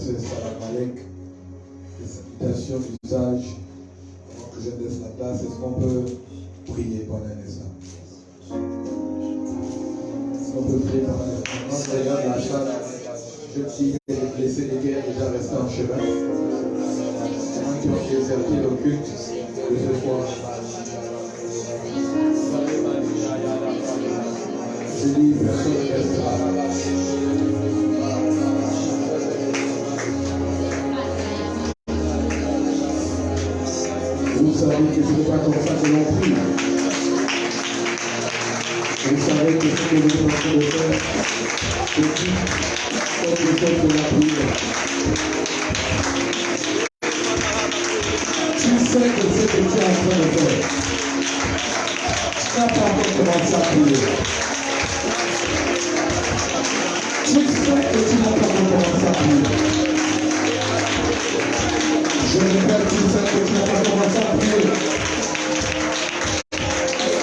passer Salam Alek, des salutations d'usage. Avant que je laisse la place, est-ce qu'on peut prier pendant un instant? Est-ce qu'on peut prier pendant un instant? Quand je regarde la salle, je me dis que les blessés de guerre déjà restés en chemin. Ceux qui ont déserté le culte de ce soir. Je dis, personne ne restera. Vous savez que ce n'est pas comme ça que l'on prie. Vous savez que ce que nous sommes en train de faire, c'est tout comme le fait de la prière. Tu sais que ce que tu es en train de faire, tu n'as pas encore commencé à prier. Tu sais que tu n'as pas encore commencé à prier. Je répète, tu sais que tu n'as pas commencé à prier.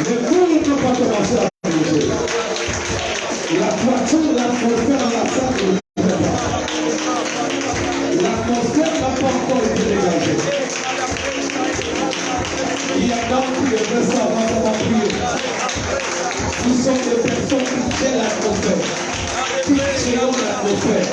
Mais vous ne pouvez pas commencer à prier. La voiture, l'atmosphère dans la salle ne le fait pas. L'atmosphère n'a pas encore été dégagée. Il y a donc qui devraient savoir comment prier. Nous sommes des personnes qui créent l'atmosphère. Qui créons l'atmosphère.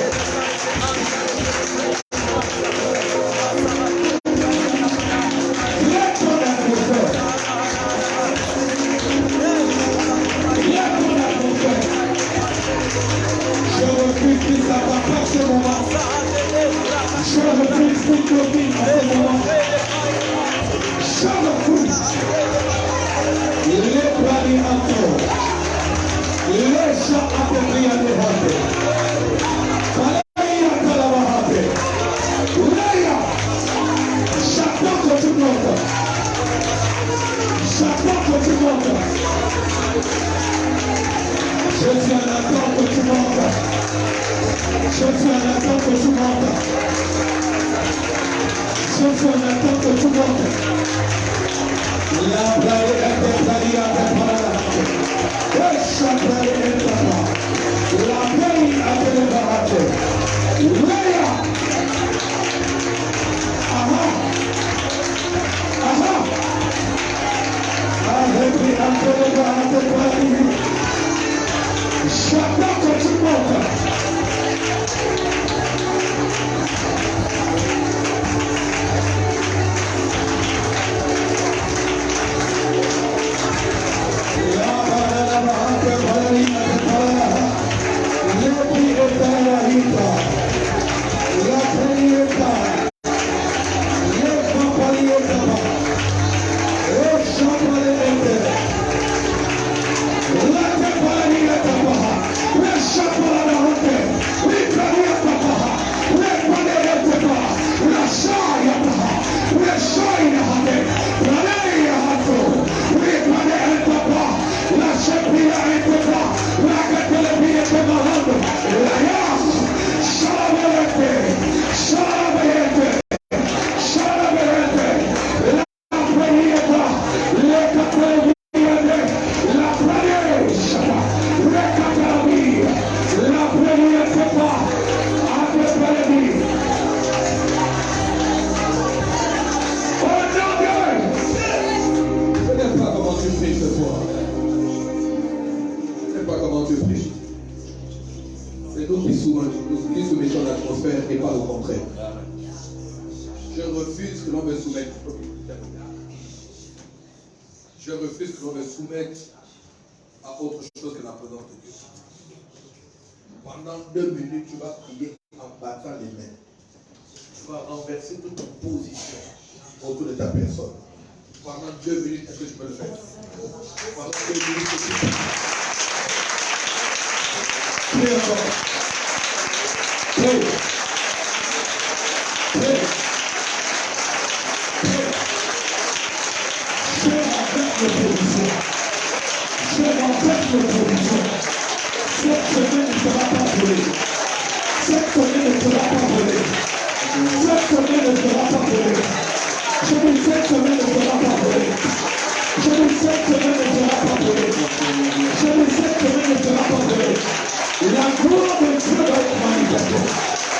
La gloire de Dieu va être manifestée.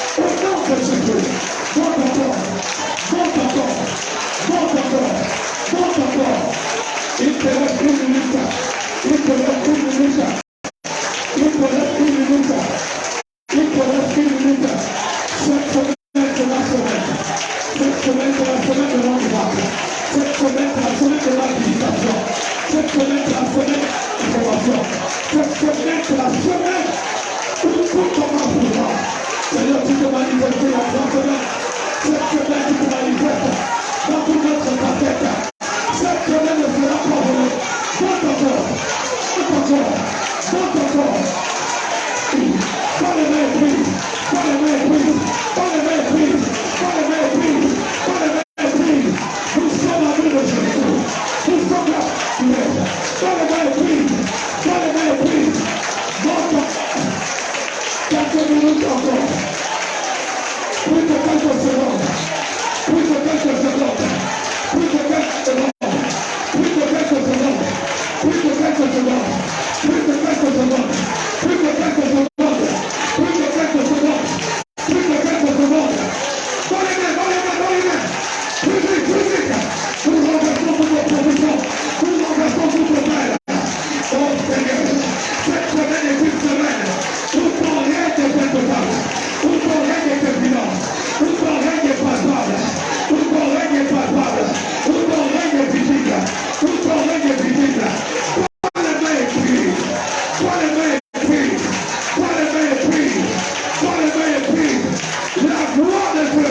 de Dieu.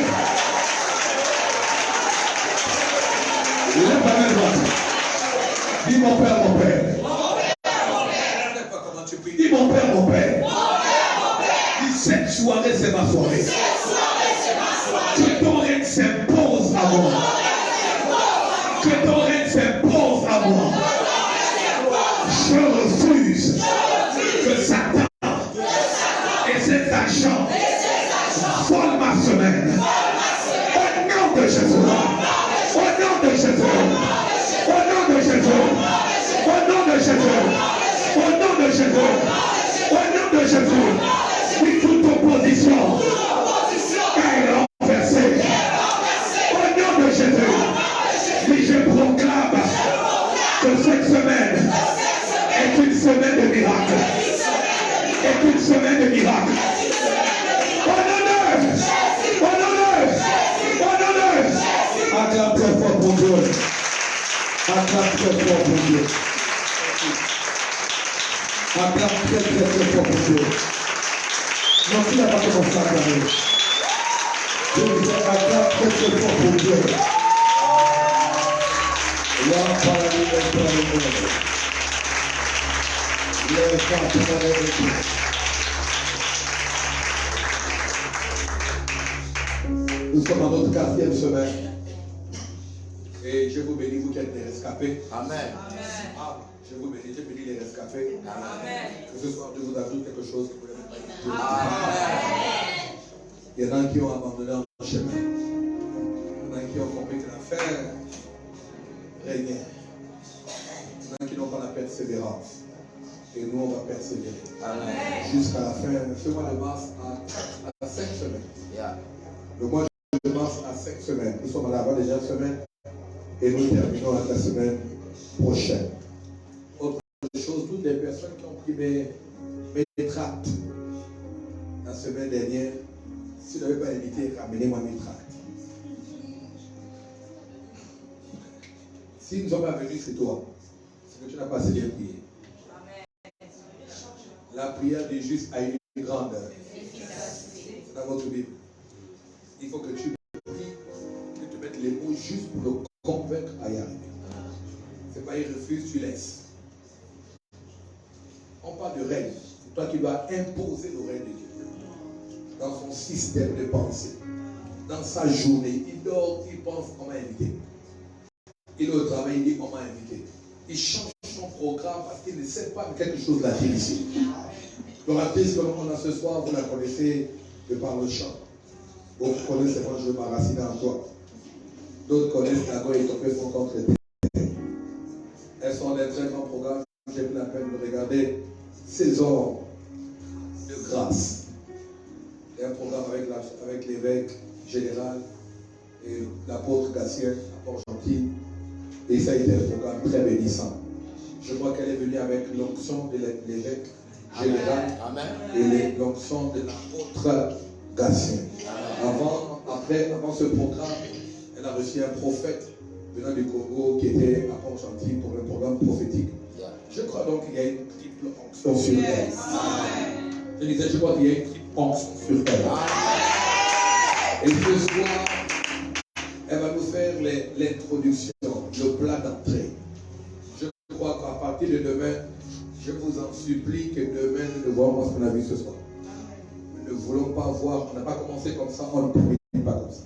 Lève la main droite. Dis mon Père, mon Père. Dis mon Père, mon Père. Dis cette soirée, c'est ma soirée. Que ton règne s'impose à moi. Que ton règne s'impose à moi. Je refuse que Satan et ses agents volent ma semaine. Au nom de Jésus. Au nom de Jésus. Au nom de Jésus. Au nom de Jésus. Au nom de Jésus. Au nom de Jésus. Oui, toute opposition est renversée. Au nom de Jésus. Oui, je proclame que cette semaine est une semaine de miracles. Est une semaine de miracles. Acclame très fort pour Dieu. Acclame très fort pour Dieu. Acclame très fort pour Dieu. Non, tu n'as pas commencé à acclamer. Je disais acclame très fort pour Dieu. Nous sommes dans notre 4e semaine. Et je vous bénis, vous qui êtes des rescapés. Amen. Ah, je vous bénis, je bénis les rescapés. Amen. Que ce soir, Dieu vous ajoute quelque chose que vous n'avez pas dit. Amen. Il y en a qui ont abandonné en chemin. Il y en a qui ont compris que l'affaire régnait. Il y en a qui n'ont pas la persévérance. Et nous, on va persévérer. Amen. Jusqu'à la fin. Ce mois de mars à 5 semaines. Yeah. Le mois de mars à 5 semaines. Nous sommes à la dernière semaine. Et nous terminons la semaine prochaine. Autre chose, toutes les personnes qui ont pris mes tracts la semaine dernière, si vous n'avez pas invité, ramenez-moi mes tracts. Si nous ne sommes pas venus, c'est toi. C'est que tu n'as pas assez bien prié. La prière du juste a une grande efficacité. C'est dans votre Bible. Il faut que tu pries, que tu mettes les mots juste pour le convaincre à y arriver. C'est pas il refuse, tu laisses. On parle de règne. C'est toi qui dois imposer le règne de Dieu. Dans son système de pensée. Dans sa journée. Il dort, il pense, on m'a invité. Il est au travail, il dit, on m'a invité. Il change son programme parce qu'il ne sait pas que quelque chose l'attire ici. L'oratrice que l'on a ce soir, vous la connaissez de par le chant. Beaucoup connaissent, moi je veux m'enraciner en toi. D'autres connaissent la goye et ton son contre les. Elles sont des très grands programmes. J'ai pris la peine de regarder Saison de grâce. Il y a un programme avec l'évêque général et l'apôtre Gatien à Port-Gentil. Et ça a été un programme très bénissant. Je crois qu'elle est venue avec l'onction de l'évêque général. Amen. Et l'onction de l'apôtre Gatien. Avant ce programme, elle a reçu un prophète venant du Congo qui était à Port-Gentil pour un programme prophétique. Je crois donc qu'il y a une triple onction sur elle. Je disais, je crois qu'il y a une triple onction sur elle. Et ce soir, elle va nous faire l'introduction, le plat d'entrée. Je crois qu'à partir de demain, je vous en supplie que demain, nous devons voir ce qu'on a vu ce soir. Nous ne voulons pas voir, on n'a pas commencé comme ça, on ne termine pas comme ça.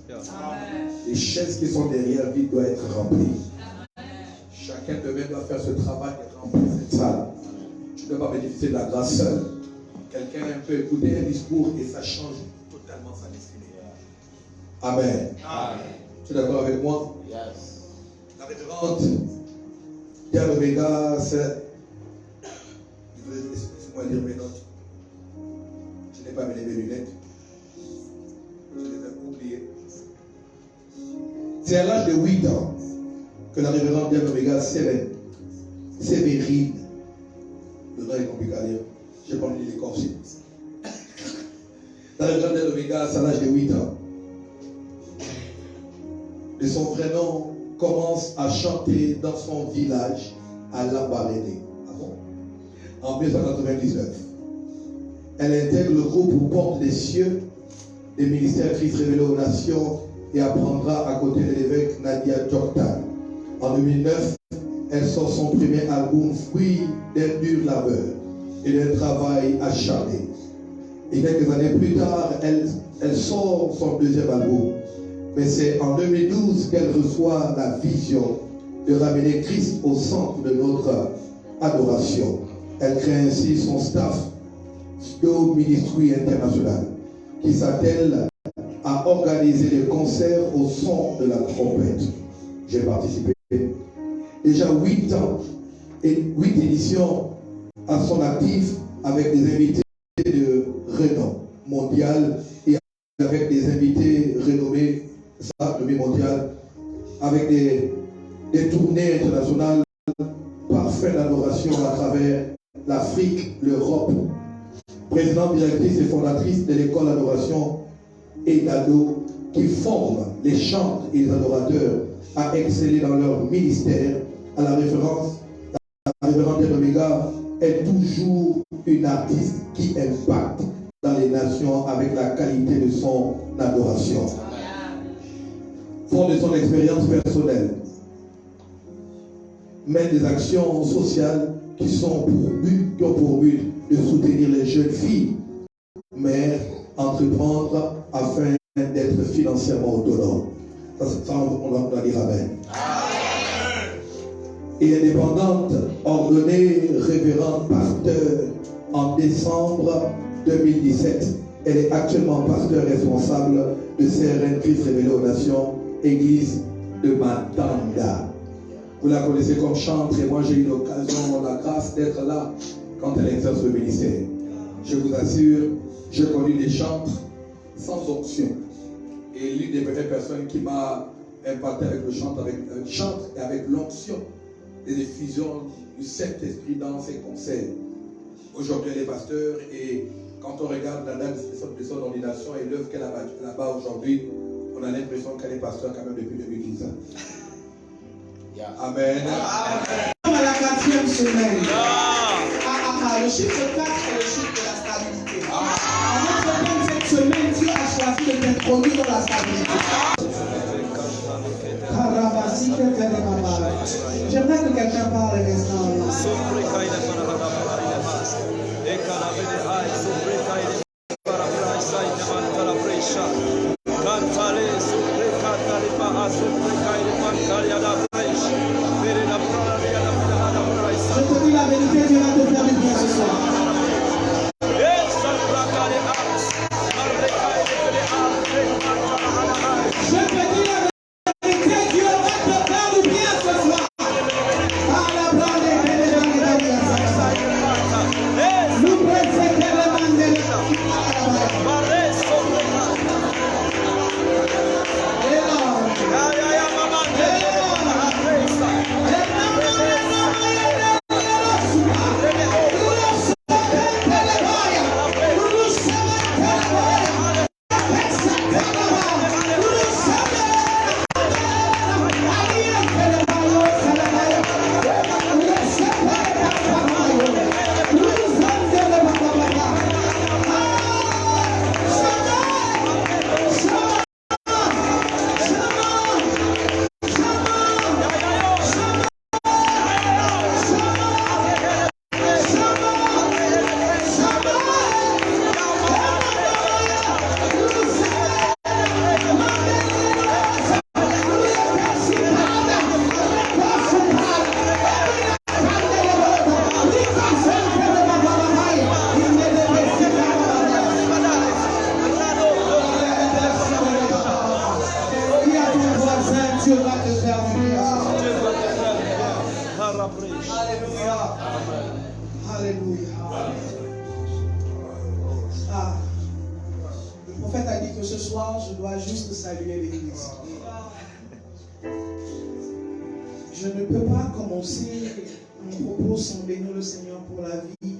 Les chaises qui sont derrière vides doivent être remplies. Chacun demain doit faire ce travail de remplir cette salle. Tu ne dois pas bénéficier de la grâce seule. Quelqu'un peut écouter un discours et ça change totalement sa destinée. Amen. Amen. Tu es d'accord avec moi? Yes. La révérende Diane Omega, c'est. Laissez-moi lire mes notes. Je n'ai pas mis mes lunettes. Je les ai oubliées. C'est à l'âge de 8 ans que la révérende Diane Omega Sévérine, le nom est compliqué à lire, je n'ai pas envie de l'écorcher. La révérende Diane Omega, c'est à l'âge de 8 ans. Et son vrai nom commence à chanter dans son village à Lambaréné. Ah bon? En 1999. Elle intègre le groupe Porte des cieux des ministères Christ révélé aux nations et apprendra à côté de l'évêque Nadia Jordan. En 2009, elle sort son premier album, fruit d'un dur labeur et d'un travail acharné. Et quelques années plus tard, elle sort son deuxième album. Mais c'est en 2012 qu'elle reçoit la vision de ramener Christ au centre de notre adoration. Elle crée ainsi son staff Snow Ministry International qui s'attelle à organiser des concerts au son de la trompette. J'ai participé. Déjà 8 ans et 8 éditions à son actif avec des invités de renom mondial et avec des invités renommés mondial, avec des tournées internationales parfaites d'adoration à travers l'Afrique, l'Europe. Présidente, directrice et fondatrice de l'école d'adoration et d'ado qui forme les chantres et les adorateurs à exceller dans leur ministère. À la référence, la révérende Omega est toujours une artiste qui impacte dans les nations avec la qualité de son adoration. Fort de son expérience personnelle, mène des actions sociales qui ont pour but de soutenir les jeunes filles, mères, entreprendre afin d'être financièrement autonomes. Ça on va dire amen. Et indépendante, ordonnée révérende pasteur en décembre 2017. Elle est actuellement pasteur responsable de CRN Christ révélé aux nations, église de Matanda. Vous la connaissez comme chantre et moi j'ai eu l'occasion, la grâce d'être là quand elle exerce le ministère. Je vous assure, j'ai connu des chantres sans onction. Et l'une des premières personnes qui m'a impacté avec le chantre et avec l'onction des effusions du Saint-Esprit dans ses concerts. Aujourd'hui, elle est pasteur et quand on regarde la date de son ordination et l'œuvre qu'elle a là-bas aujourd'hui, on a l'impression qu'elle est pasteur quand même depuis 2012. Amen. À la 4e semaine. Le chiffre 4 est le chiffre de la stabilité. En notre thème cette semaine, Dieu a choisi de t'introduire dans la stabilité. J'aimerais que quelqu'un parle un instant. Je te dis la vérité, Dieu va te faire du bien ce soir. Je te dis la vérité, Dieu va te faire du bien ce soir. Alléluia. Ah, le prophète a dit que ce soir, je dois juste saluer l'église. Je ne peux pas commencer mon propos sans bénir le Seigneur pour la vie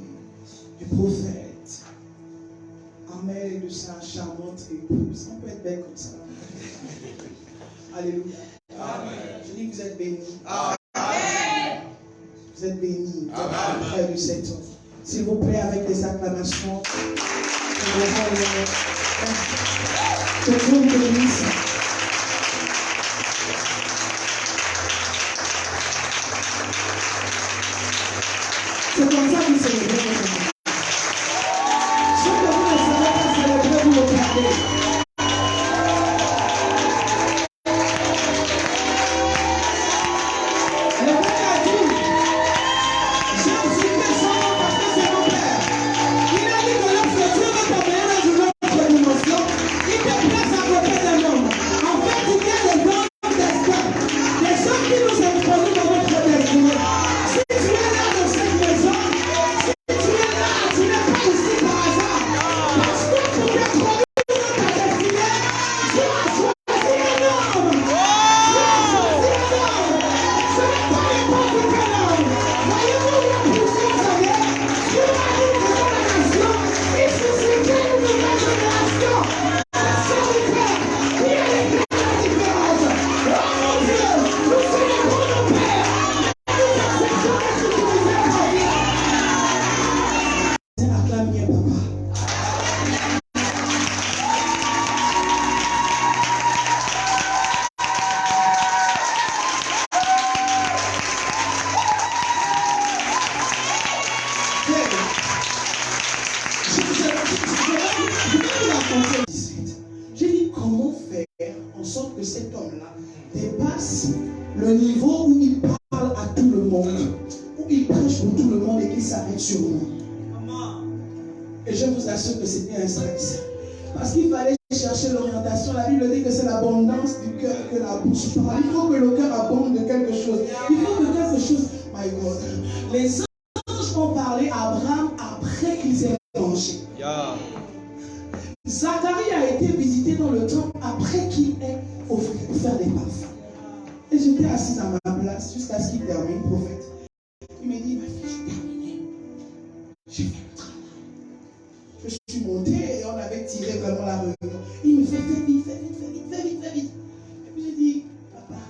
du prophète. Amen, et de sa charmante épouse. On peut être belle comme ça. Alléluia. Amen. Je dis que vous êtes bénis. Amen. Vous êtes bénis. Frère de cette. S'il vous plaît, avec les acclamations. Que Dieu vous bénisse. C'est comme ça que vous célébrez votre vie. Ceux que vous ne savez pas célébrer, vous le perdez. Le Père a dit, j'ai cité son nom parce que c'est mon Père. Il a dit que lorsque Dieu veut t'amener dans une autre dimension, il te place à côté d'un homme. En fait, il y a des hommes d'espoir, des hommes qui nous introduisent dans notre destinée. Si tu es là dans cette maison, si tu es là, tu n'es pas ici par hasard. Parce que pour t'introduire dans ta destinée, Dieu a choisi un homme. Dieu a choisi un homme. Ce n'est pas n'importe quel homme. Voyez-vous la puissance de Dieu? Dieu a dit que dans la nation, il suscitait une nouvelle génération. Un serviteur qui allait faire la différence. Oh mon Dieu, nous célébrons nos pères. Nous acceptons d'être utilisés par Dieu. Acclame bien, papa. J'ai dit comment faire en sorte que cet homme-là dépasse le niveau où il parle à tout le monde, où il prêche pour tout le monde et qu'il s'arrête sur moi. Et je vous assure que c'était un stress. Parce qu'il fallait chercher l'orientation. La Bible dit que c'est l'abondance du cœur que la bouche parle. Il faut que le cœur abonde de quelque chose. Il faut que quelque chose. My God. Les anges ont parlé à Abraham après qu'ils aient mangé. Zacharie a été visité dans le temple après qu'il ait offert des parfums. Et j'étais assise à ma place jusqu'à ce qu'il termine, prophète. Il m'a dit, ma fille, j'ai terminé. J'ai fait le travail. Je suis monté et on avait tiré vraiment la réunion. Il me fait, fais vite, fais vite, fais vite, fais vite, fais vite. Et puis j'ai dit, papa,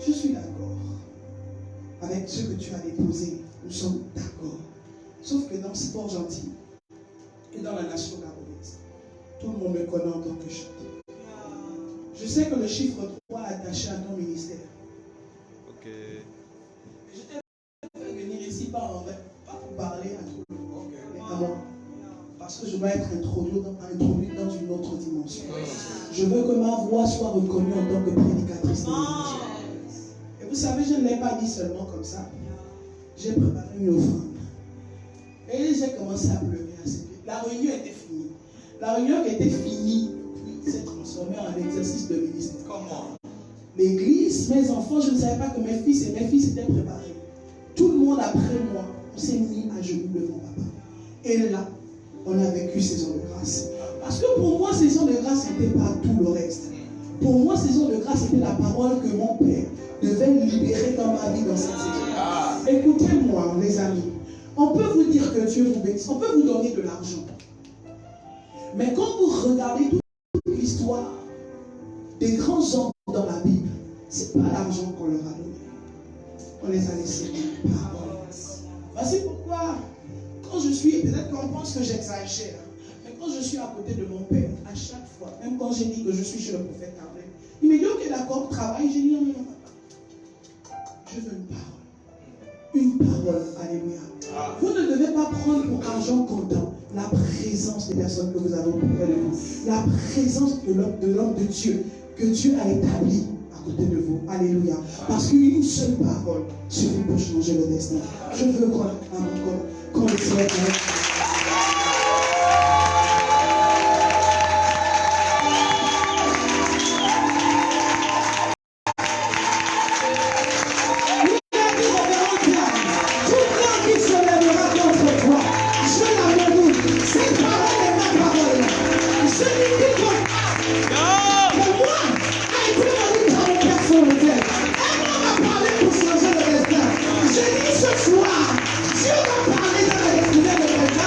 je suis d'accord avec ce que tu as déposé. Nous sommes d'accord. Sauf que dans ce Port-Gentil et dans la nation gabonaise, tout le monde me connaît en tant que chanteur. Je sais que le chiffre 3 est attaché à ton ministère. Ok. Je t'ai fait venir ici pas pour parler à tout le monde, mais à moi. Parce que je dois être introduit dans une autre dimension. Je veux que ma voix soit reconnue en tant que prédicatrice de l'évangile. Et vous savez, je ne l'ai pas dit seulement comme ça. J'ai préparé une offrande. Et j'ai commencé à pleurer à ses pieds. La réunion était finie. La réunion qui était finie s'est transformée en exercice de ministère. Comment? L'église, mes enfants, je ne savais pas que mes fils et mes filles s'étaient préparés. Tout le monde après moi, on s'est mis à genoux devant papa. Et là, on a vécu saison de grâce. Parce que pour moi, saison de grâce, ce n'était pas tout le reste. Pour moi, saison de grâce, c'était la parole que mon père devait libérer dans ma vie dans cette saison. Écoutez-moi, les amis. On peut vous dire que Dieu vous bénisse. On peut vous donner de l'argent. Mais quand vous regardez toute l'histoire des grands hommes dans la Bible, ce n'est pas l'argent qu'on leur a donné. On les a laissés parole. Voici pourquoi, quand je suis, peut-être qu'on pense que j'exagère, mais quand je suis à côté de mon père, à chaque fois, même quand j'ai dit que je suis chez le prophète Carmel, il me dit, ok, d'accord, travaille. J'ai dit, non, non, papa. Je veux une parole. Une parole, alléluia. Vous ne devez pas prendre pour argent comptant la présence des personnes que vous avez auprès de vous, la présence de l'homme de Dieu que Dieu a établi à côté de vous. Alléluia. Parce qu'une seule parole suffit pour changer le destin. Je veux qu'on le souhaite. Ce soir, Dieu va parler dans la destinée de quelqu'un.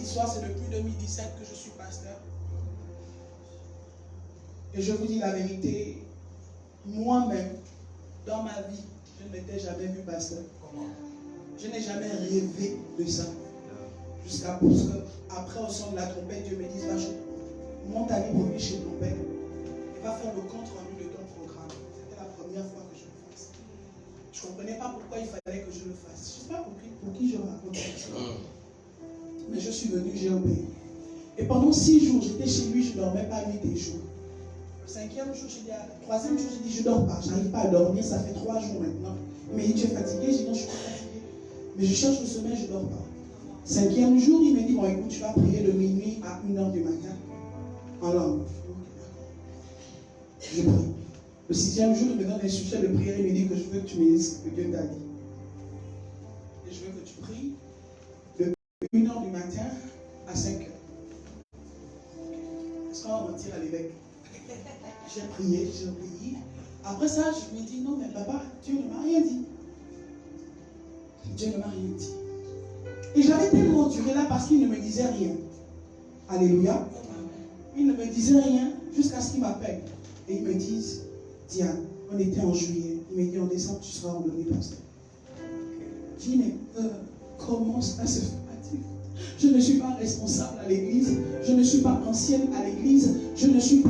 histoire, c'est depuis 2017 que je suis pasteur. Et je vous dis la vérité, moi-même, dans ma vie, je ne m'étais jamais vu pasteur. Je n'ai jamais rêvé de ça. Jusqu'à ce qu'après, au son de la trompette, Dieu me dise, va, monte à Libreville chez ton père. Va faire le compte rendu de ton programme. C'était la première fois que je le fasse. Je ne comprenais pas pourquoi il fallait que je le fasse. Je ne sais pas pour qui je raconte ça. Mais je suis venu, j'ai obéi. Et pendant 6 jours, j'étais chez lui, je ne dormais pas nuit et jour. Le 5e jour, le 3e jour, j'ai dit, je ne dors pas, je n'arrive pas à dormir, ça fait 3 jours maintenant. Il m'a dit, tu es fatigué? J'ai dit, non, je ne suis pas fatigué. Mais je cherche le sommeil, je ne dors pas. 5e jour, il m'a dit, bon, écoute, tu vas prier de minuit à 1h du matin. En langue. Je prie. Le 6e jour, il me donne un sujet de prière, il me dit que je veux que tu me dises ce que Dieu t'a dit. Et je veux que tu pries de 1h du matin à 5h. Est-ce qu'on va mentir à l'évêque? J'ai prié, j'ai obéi. Après ça, je lui dis, non, mais papa, Dieu ne m'a rien dit. Dieu ne m'a rien dit. Et j'avais tellement duré là parce qu'il ne me disait rien. Alléluia. Il ne me disait rien jusqu'à ce qu'il m'appelle. Et ils me disent, Diane, on était en juillet. Il me dit, en décembre, tu seras ordonné pasteur. Je dis, mais comment ça se fait-il? Je ne suis pas responsable à l'église. Je ne suis pas ancienne à l'église. Je ne suis que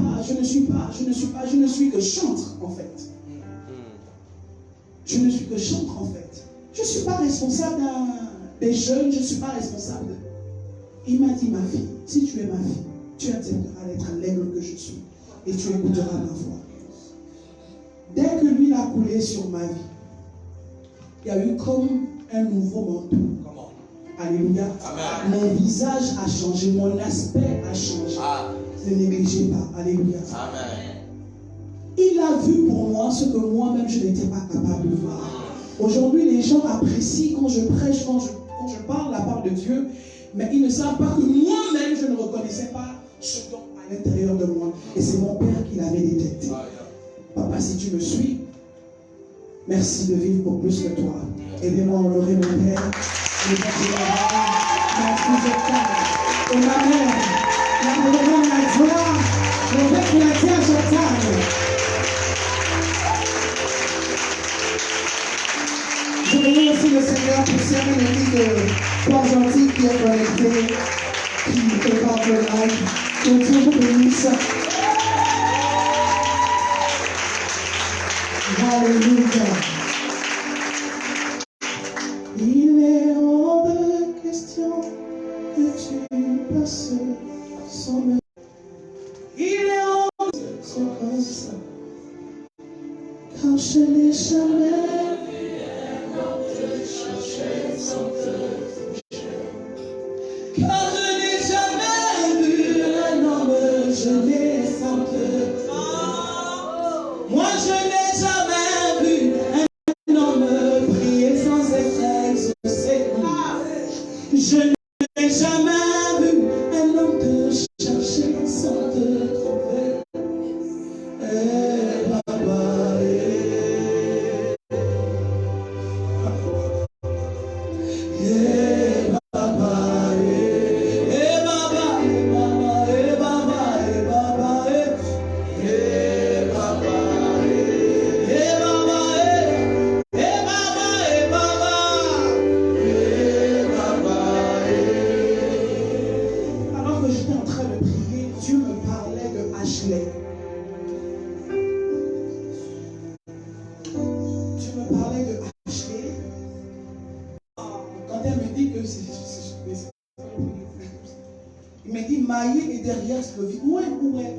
chantre en fait. Je ne suis que chantre en fait. Je ne suis pas responsable des jeunes. Je ne suis pas responsable. Il m'a dit, ma fille, si tu es ma fille, tu accepteras d'être l'aigle que je suis. Et tu écouteras ma voix. Dès que l'huile a coulé sur ma vie, il y a eu comme un nouveau manteau. Alléluia. Amen. Mon visage a changé, mon aspect a changé. Ne négligez pas. Alléluia. Amen. Il a vu pour moi ce que moi-même je n'étais pas capable de voir. Aujourd'hui, les gens apprécient quand je prêche, quand je parle la part de Dieu, mais ils ne savent pas que moi-même je ne reconnaissais pas ce don à l'intérieur de moi. Et c'est mon Père qui l'avait détecté. Papa, si tu me suis, merci de vivre pour plus que toi. Aidez-moi à honorer mon Père. Et ma mère, la gloire, le Père qui la tient sur table. Je bénis aussi le Seigneur pour servir le vie de Port Gentil qui est connecté, qui prépare le live. Que Dieu vous bénisse. Alléluia. Il est hors de question que tu passes sans me. Il est hors de question comme ça. Car je n'ai jamais vu un homme te chercher sans te toucher. Car je n'ai jamais vu un homme jeûner sans te toucher. Moi je n'ai jamais vu un homme prier sans être exaucé. Je n'ai jamais vu un homme te chercher sans te trouver. Papa,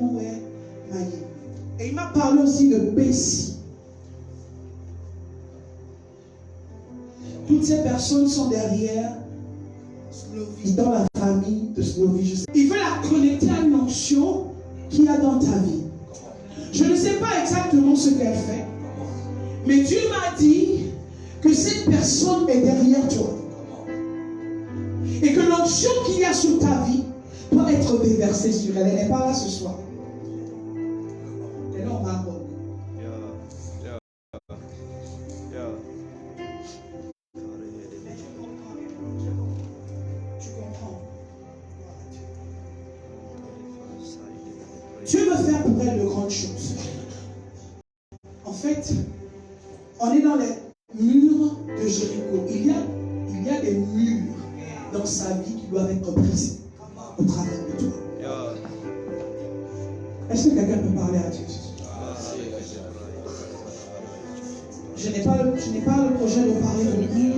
où est Maïe? Et il m'a parlé aussi de Bessie. Toutes ces personnes sont derrière Slovie, dans la famille de Slovie. Il veut la connecter à une onction qu'il y a dans ta vie. Je ne sais pas exactement ce qu'elle fait, mais Dieu m'a dit que cette personne est derrière toi. Et que l'onction qu'il y a sur ta vie doit être déversée sur elle. Elle n'est pas là ce soir. Elle est au Maroc. Tu comprends? Dieu veut faire pour elle de grandes choses. En fait, on est dans les murs de Jéricho. Il y a des murs dans sa vie qui doivent être brisés au travers de toi. Est-ce que quelqu'un peut parler à Dieu? Je n'ai pas le projet de parler de murs.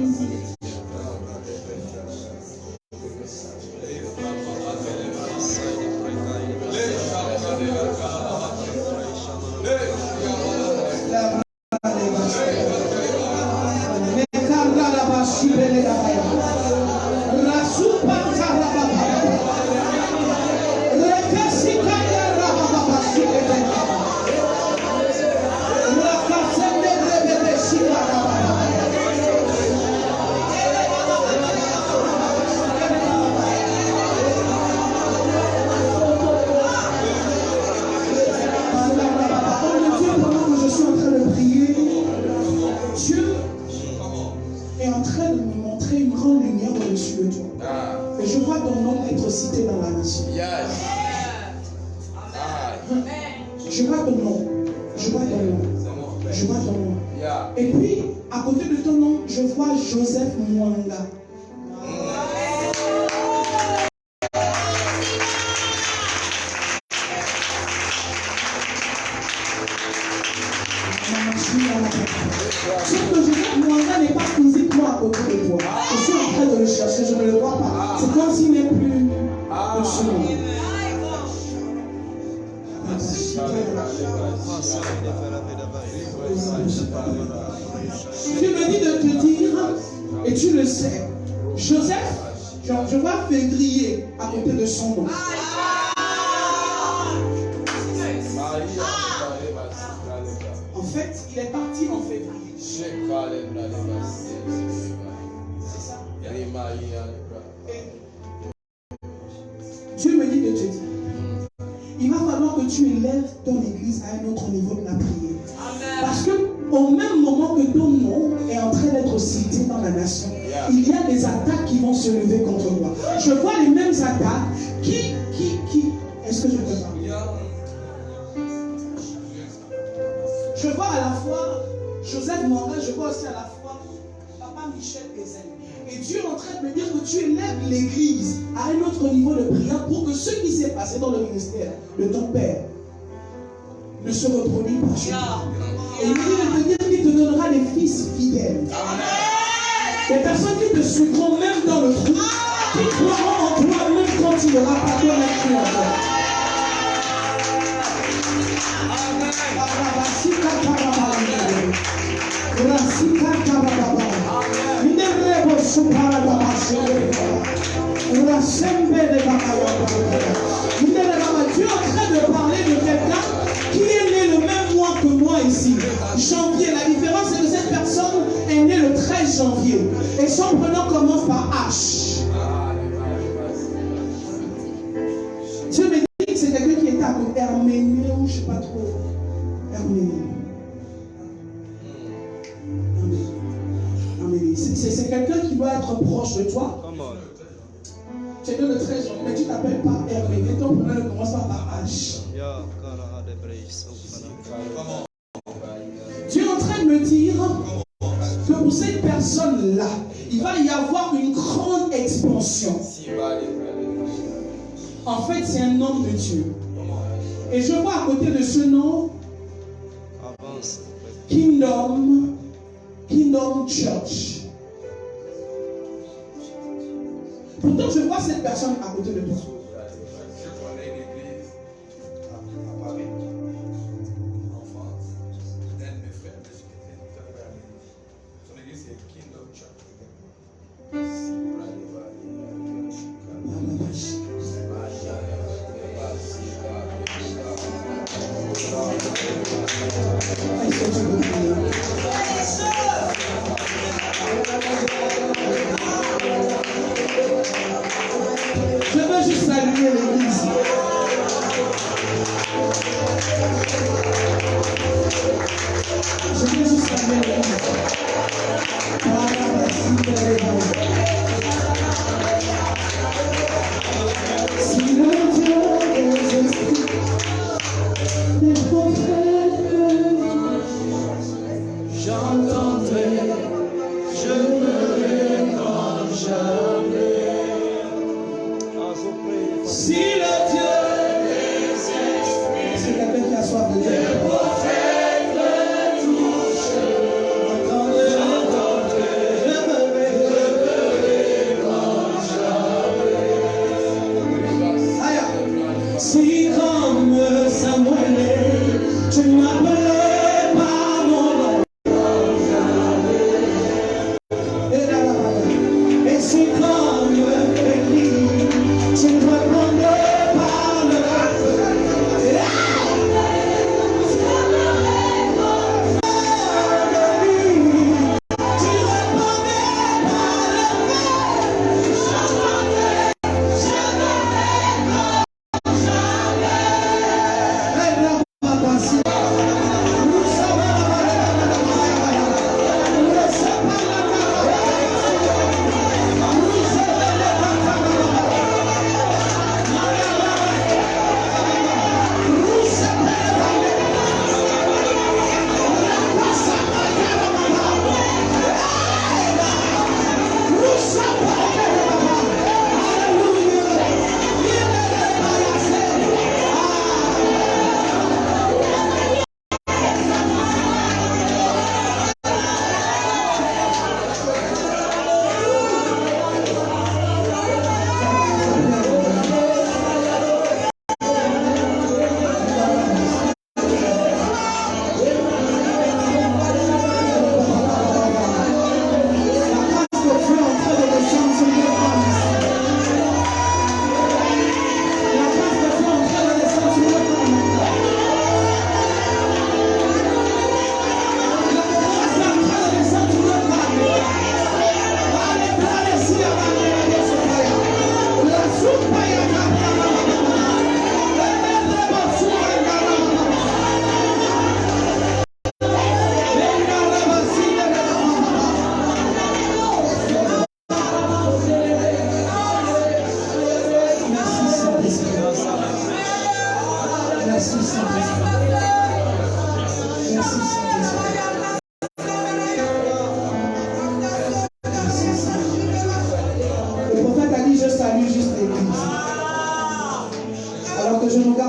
Et puis, à côté de ton nom, je vois Joseph Mwanga. Sauf que Joseph Mwanga n'est pas physiquement à côté de toi. Je suis en train de le chercher, je ne le vois pas. C'est comme s'il n'est plus dessus. Tu me dis de te dire, et tu le sais, Joseph, je vois février à côté de son nom. En fait, il est parti en février. C'est ça. Dieu me dit de te dire, il va falloir que tu élèves ton église à un autre niveau de la prière. Parce que au même moment que ton nom est en train d'être cité dans la nation, il y a des attaques qui vont se lever contre toi. Je vois les mêmes attaques qui est-ce que je peux parler? Je vois à la fois Joseph Mwanga, je vois aussi à la fois Papa Michel Ezel. Et Dieu est en train de me dire que tu élèves l'église à un autre niveau de prière pour que ce qui s'est passé dans le ministère de ton père ne se reproduise pas chez toi. Et il me dit de te dire qu'il te donnera des fils fidèles. Des personnes qui te suivront même dans le trou, qui croiront en toi même quand tu n'auras pas de cru en toi. Dieu est en train de parler de quelqu'un qui est né le même mois que moi ici, janvier. La différence c'est que cette personne est née le 13 janvier et son prénom commence par H. Dieu me dit que c'est quelqu'un qui est à Herménie ou je ne sais pas trop. Herménie. C'est quelqu'un qui doit être proche de toi. Tu es né le 13 janvier, mais tu ne t'appelles pas Herménie. Ton prénom ne commence pas par H. Dieu est en train de me dire que pour cette personne-là, il va y avoir une grande expansion. En fait, c'est un homme de Dieu. Et je vois à côté de ce nom Kingdom Church. Pourtant, je vois cette personne à côté de toi. Je connais l'église à Paris, en France. L'un de mes frères, qui était tout à fait à l'église. Son église, c'est Kingdom Church. Je veux juste saluer l'église. Je veux juste saluer l'église. Si le Dieu des esprits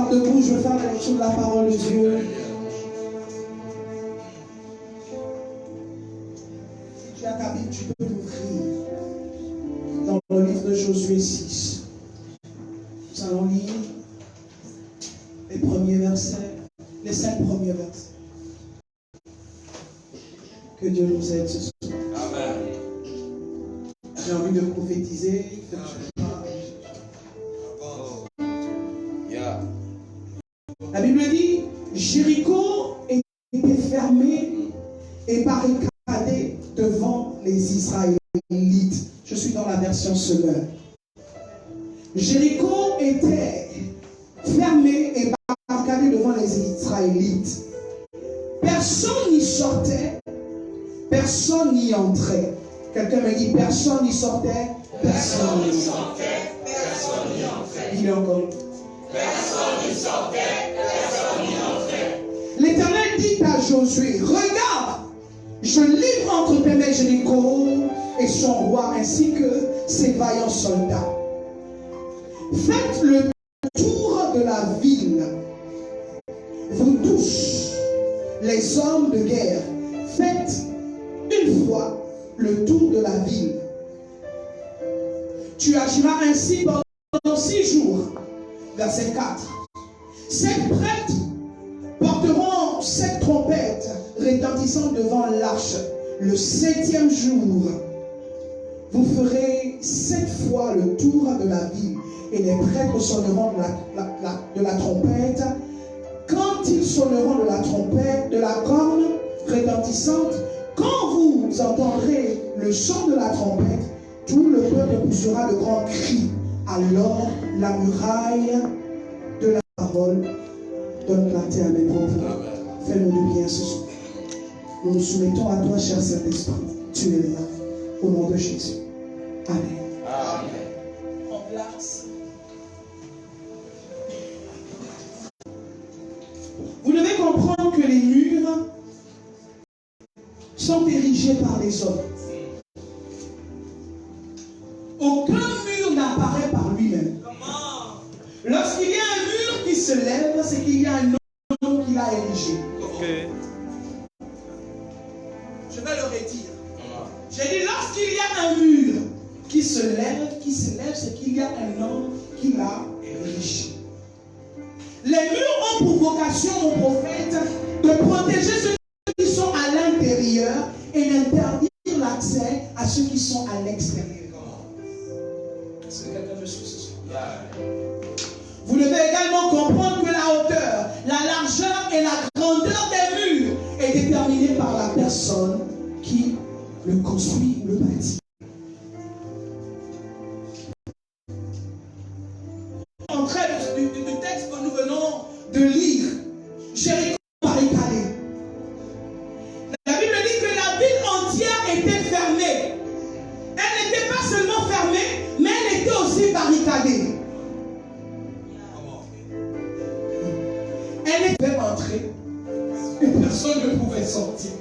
encore debout, je veux faire la lecture de la parole de Dieu. Si tu as ta Bible, tu peux l'ouvrir dans le livre de Josué 6. Nous allons lire les premiers versets, les 5 premiers versets. Que Dieu nous aide ce soir. Amen. J'ai envie de prophétiser. La Bible dit, Jéricho était fermé et barricadé devant les Israélites. Je suis dans la version Semeur. Jéricho était fermé et barricadé devant les Israélites. Personne n'y sortait, personne n'y entrait. Quelqu'un me dit, personne n'y sortait, personne n'y sortait, personne n'y entrait. Il est encore. Personne n'y sortait, personne n'y entrait. L'Éternel dit à Josué, regarde, je livre entre tes mains Jéricho et son roi ainsi que ses vaillants soldats. Faites le tour de la ville. Vous tous, les hommes de guerre, faites une fois le tour de la ville. Tu agiras ainsi pendant 6 jours. Verset 4. 7 prêtres porteront 7 trompettes retentissant devant l'arche. Le 7e jour, vous ferez 7 fois le tour de la ville et les prêtres sonneront de la trompette. Quand ils sonneront de la trompette, de la corne retentissante, quand vous entendrez le son de la trompette, tout le peuple poussera de grands cris. Alors la muraille de la parole donne la terre à mes pauvres. Fais-nous du bien ce soir. Nous nous soumettons à toi, cher Saint-Esprit. Tu es là. Au nom de Jésus. Amen. Amen. En place. Vous devez comprendre que les murs sont érigés par les hommes. Aucun mur n'apparaît par lui-même. Lorsqu'il y a un mur qui se lève, c'est qu'il y a un homme qui l'a érigé. Okay. Je vais le redire. J'ai dit, lorsqu'il y a un mur qui se lève, c'est qu'il y a un homme qui l'a érigé. Les murs ont pour vocation, mon prophète, de protéger ceux qui sont à l'intérieur et d'interdire l'accès à ceux qui sont à l'extérieur. Est-ce que quelqu'un me suit ce soir? Vous devez également comprendre que la hauteur, la largeur et la grandeur des murs est déterminée par la personne qui le construit ou le bâtit. En train du texte que nous venons de lire, Jéricho barricadé. La Bible dit que la ville entière était fermée. Elle n'était pas seulement fermée, mais elle était aussi barricadée. Elle ne pouvait entrer et personne ne pouvait sortir.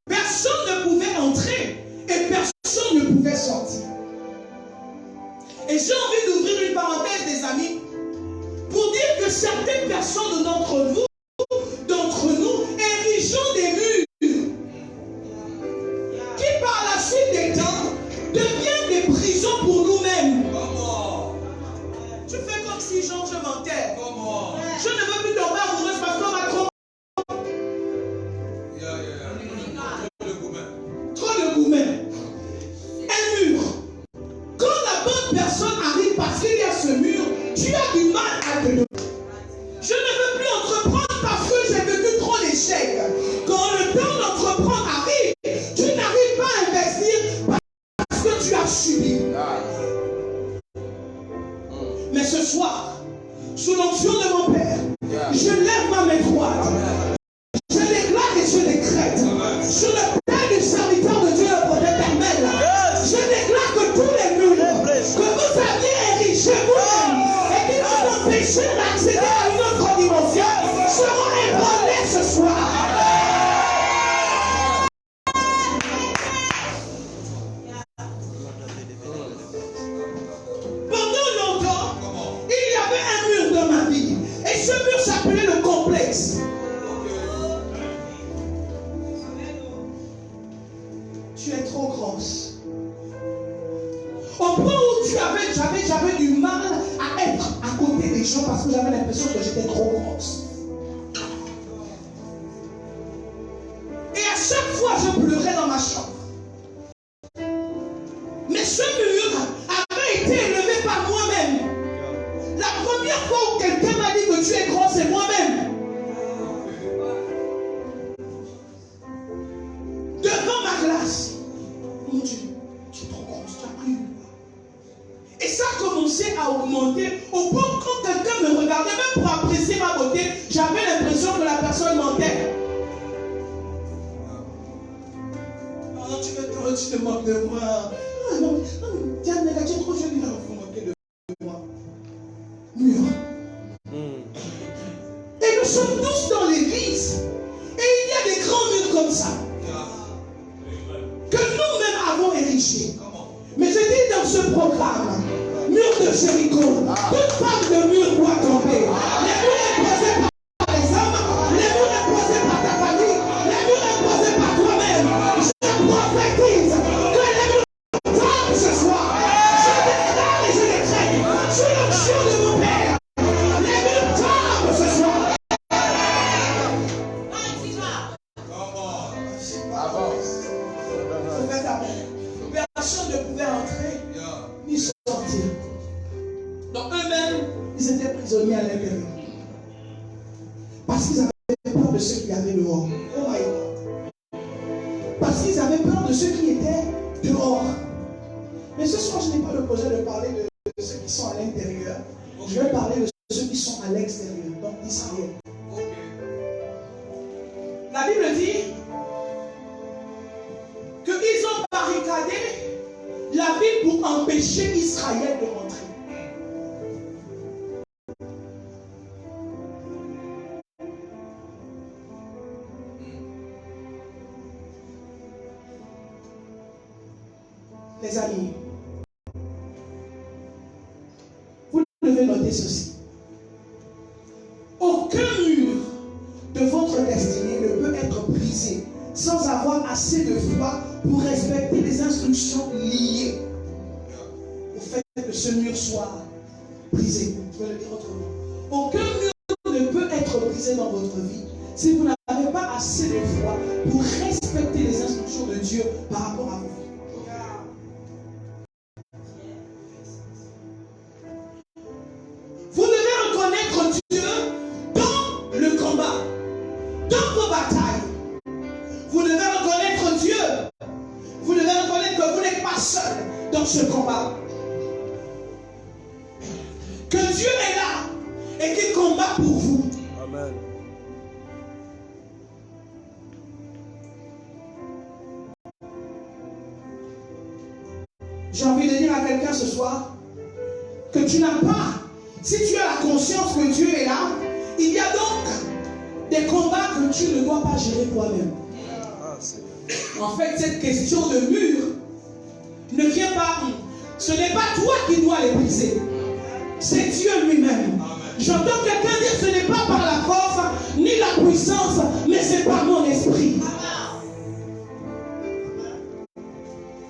Personne ne pouvait entrer et personne ne pouvait sortir. Et j'ai envie d'ouvrir une parenthèse, des amis, pour dire que certaines personnes d'entre nous, érigeons des murs qui par la suite des temps deviennent des prisons pour nous-mêmes. Tu fais comme si Jean, je mentais. Je ne veux plus tomber amoureuse parce qu'on m'a trop. Trop de gourmet. Un mur. Quand la bonne personne arrive parce qu'il y a ce mur, tu as du mal à te donner. Je ne veux plus entreprendre parce que j'ai vécu trop d'échecs. Quand le temps d'entreprendre arrive, tu n'arrives pas à investir parce que tu as subi. Mais ce soir, sous l'onction de mon Père, je lève ma main droite. Je déclare et je décrète sur le père du serviteur de Dieu, le prophète Hermel. Je déclare que tous les murs que vous aviez érigés vous-même et qui vous empêché d'accéder à une autre dimension seront ébranlés ce soir. Pendant longtemps, Au point où j'avais du mal à être à côté des gens parce que j'avais l'impression que j'étais trop grosse. Et à chaque fois, je pleurais dans ma chambre. Mais ce mur avait été élevé par moi-même. La première fois où quelqu'un m'a dit que tu es grand, c'est moi-même. Devant ma glace. Mon Dieu, tu es trop grosse, tu as pris une fois. Et ça a commencé à augmenter au point où quand quelqu'un me regardait, même pour apprécier ma beauté, j'avais l'impression que la personne mentait. Oh, tu te moques de moi. Ah, non, Diane, tu es trop jolie, vous moquez de moi. Mur. Et nous sommes tous dans l'église. Et il y a des grands murs comme ça. Que nous-mêmes avons érigés. Mais je dis dans ce programme, mur de Jéricho, toute femme de mur doit tomber. Les murs imposés par les hommes, les murs imposés par ta famille, les murs imposés par toi-même. Je prophétise que les murs tombent ce soir. Je déclare et je décrète sous l'onction de mon Père. Les murs tombent ce soir. Personne ne pouvait entrer ni sortir. Donc eux-mêmes, ils étaient prisonniers à l'intérieur. Parce qu'ils avaient peur de ceux qui avaient dehors. Oh my God. Parce qu'ils avaient peur de ceux qui étaient dehors. Mais ce soir, je n'ai pas le projet de parler de ceux qui sont à l'intérieur. Je vais parler de ceux qui sont à l'extérieur, donc d'Israël. La Bible dit qu'ils ont barricadé la ville pour empêcher Israël de rentrer. Les amis, vous devez noter ceci. Aucun mur de votre destinée ne peut être brisé sans avoir assez de foi pour respecter les instructions liées au fait que ce mur soit brisé. Je vais le dire autrement. Aucun mur ne peut être brisé dans votre vie si vous n'avez pas assez de foi pour respecter les instructions de Dieu par rapport à vous. Vous devez reconnaître Dieu dans le combat, dans vos batailles. Vous devez reconnaître Dieu. Vous devez reconnaître que vous n'êtes pas seul dans ce combat. Que Dieu est là et qu'il combat pour vous. Amen. J'ai envie de dire à quelqu'un ce soir que tu n'as pas, si tu as la conscience que Dieu est là, il y a donc des combats que tu ne dois pas gérer toi-même. En fait, cette question de mur ne vient pas. Ce n'est pas toi qui dois les briser. C'est Dieu lui-même. J'entends quelqu'un dire ce n'est pas par la force ni la puissance, mais c'est par mon esprit.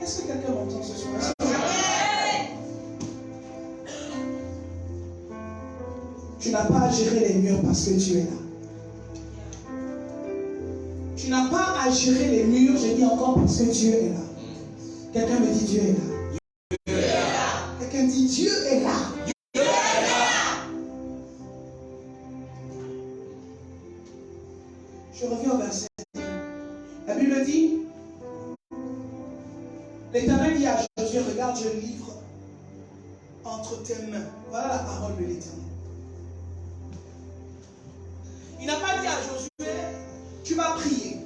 Est-ce que quelqu'un m'entend ce soir? Tu n'as pas à gérer les murs parce que Dieu est là. Tu n'as pas à gérer les murs, je dis encore, parce que Dieu est là. Quelqu'un me dit Dieu est là. Dieu est là. Quelqu'un dit Dieu est là. Dieu est là. Je reviens au verset. La Bible dit, l'Éternel dit à Josué, regarde, je livre entre tes mains. Voilà la parole de l'Éternel. Il n'a pas dit à Josué, tu vas prier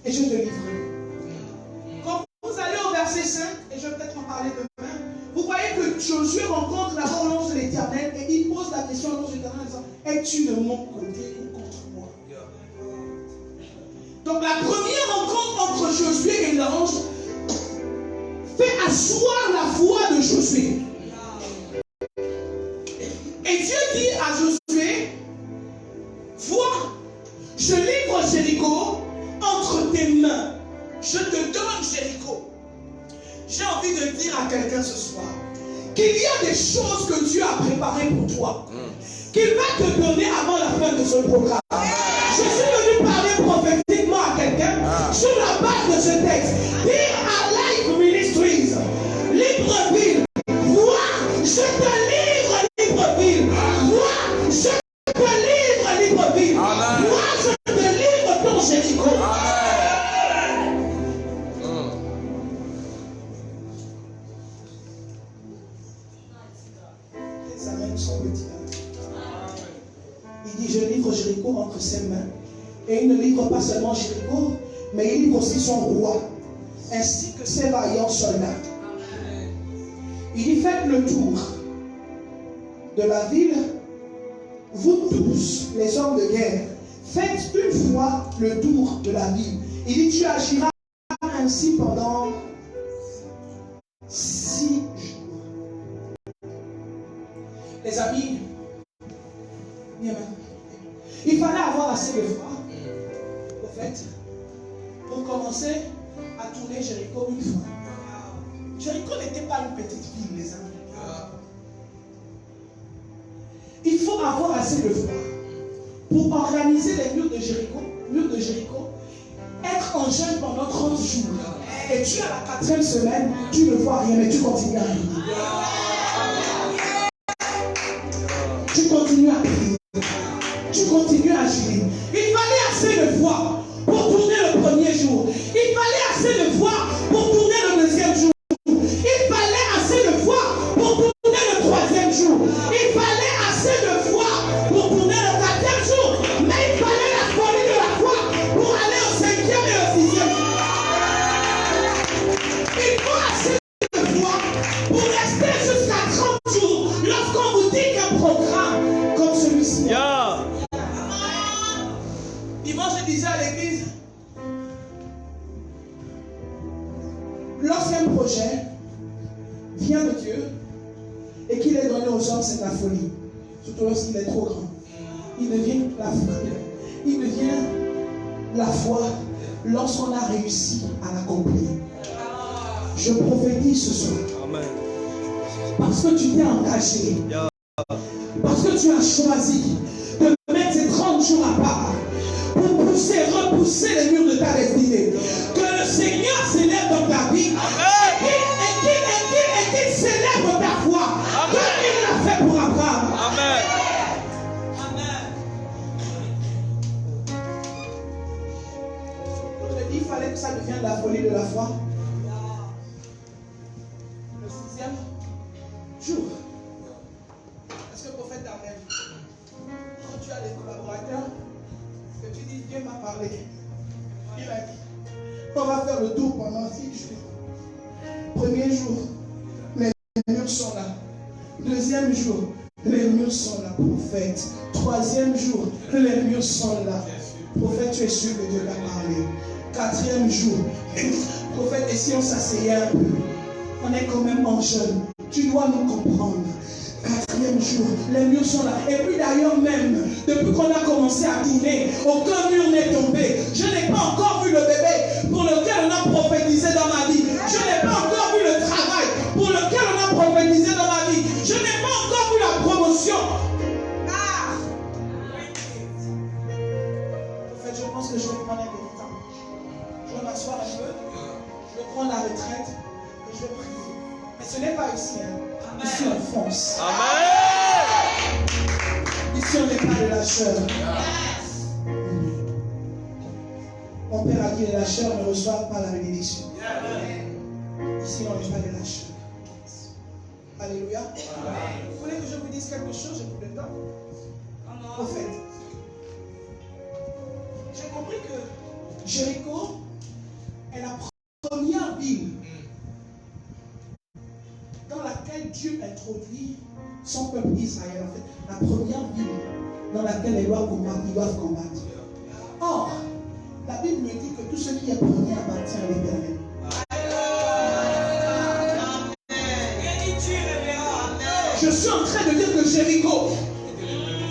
et je te livrerai. Quand vous allez au verset 5, et je vais peut-être en parler demain, vous voyez que Josué rencontre d'abord l'ange de l'Éternel et il pose la question à l'ange de l'Éternel en disant, es-tu de mon côté ou contre moi? Donc la première rencontre entre Josué et l'ange fait asseoir la foi de Josué. Et Dieu dit à Josué, vois, je livre Jéricho entre tes mains. Je te donne Jéricho. J'ai envie de dire à quelqu'un ce soir qu'il y a des choses que Dieu a préparées pour toi, qu'il va te donner avant la fin de ce programme. Je suis venu parler prophétiquement à quelqu'un sur la base de ce texte. Dire à Life Ministries, Libreville, vois, je te livre Libreville. Vois, je te livre Libreville. Vois, je te livre ton Jéricho. Les amens sont petits. Il dit, je livre Jéricho entre ses mains. Et il ne livre pas seulement Jéricho, mais il livre aussi son roi, ainsi que ses vaillants soldats. Il dit, faites le tour de la ville, vous tous, les hommes de guerre, faites une fois le tour de la ville. Il dit, tu agiras ainsi pendant 6 jours. Les amis, il fallait avoir assez de foi, au fait, pour commencer à tourner Jéricho une fois. Jéricho n'était pas une petite ville, les amis. Il faut avoir assez de foi pour organiser les murs de Jéricho, être en jeûne pendant 30 jours. Et tu, à la 4e semaine, tu ne vois rien, mais tu continues à prier. Tu continues à prier. Tu continues à agir. Il fallait assez de foi pour tourner le premier jour. Il fallait assez de foi pour tourner le deuxième jour. Il fallait assez de foi pour tourner le 3e jour. Il fallait assez de foi pour tourner le 4e jour. Mais il fallait la folie de la foi pour aller au 5e et au 6e. Il faut assez de foi pour rester jusqu'à 30 jours lorsqu'on vous dit qu'un programme comme celui-ci. Dimanche, je disais à l'église, lorsqu'un projet vient de Dieu et qu'il est donné aux hommes, c'est la folie. Surtout lorsqu'il est trop grand. Il devient la foi lorsqu'on a réussi à l'accomplir. Je prophétise ce soir. Amen. Parce que tu t'es engagé. Parce que tu as choisi de mettre ces 30 jours à part. Pour repousser les murs de ta destinée. Que le Seigneur s'élève dans ta vie. Et qu'il célèbre ta foi. Comme il l'a fait pour Abraham. Amen. Je dis, il fallait que ça devienne la folie de la foi. Le 6e jour. Est-ce que le prophète t'amène? Quand tu as des collaborateurs, que tu dis, Dieu m'a parlé. Il a dit, on va faire le tour pendant 6 jours. Premier jour, les murs sont là. Deuxième jour, les murs sont là, prophète. Troisième jour, les murs sont là. Prophète, tu es sûr que Dieu t'a parlé. 4e jour, prophète, et si on s'asseyait un peu, on est quand même en jeûne. Tu dois nous comprendre. 4e jour, les murs sont là. Et puis d'ailleurs même, depuis qu'on a commencé à tourner, aucun mur n'est tombé. Je n'ai pas encore vu le bébé pour lequel on a prophétisé dans ma vie. Je n'ai pas encore vu le travail pour lequel on a prophétisé dans ma vie. Je n'ai pas encore vu la promotion. En fait, je pense que je vais prendre un peu de temps. Je vais m'asseoir un peu. Je vais prendre la retraite et je vais prier. Mais ce n'est pas ici, hein. Ici on fonce. Amen. Ici on n'est pas des lâcheurs. Mon père a dit les lâcheurs ne reçoivent pas la bénédiction. Ici on n'est pas des lâcheurs. Alléluia. Vous voulez que je vous dise quelque chose? J'ai plus de temps. En fait, j'ai compris que Jéricho est la première ville dans laquelle Dieu introduit son peuple Israël. En fait, la première ville dans laquelle ils doivent combattre. Or, la Bible me dit que tout ce qui est premier appartient à l'Éternel. Je suis en train de dire que Jéricho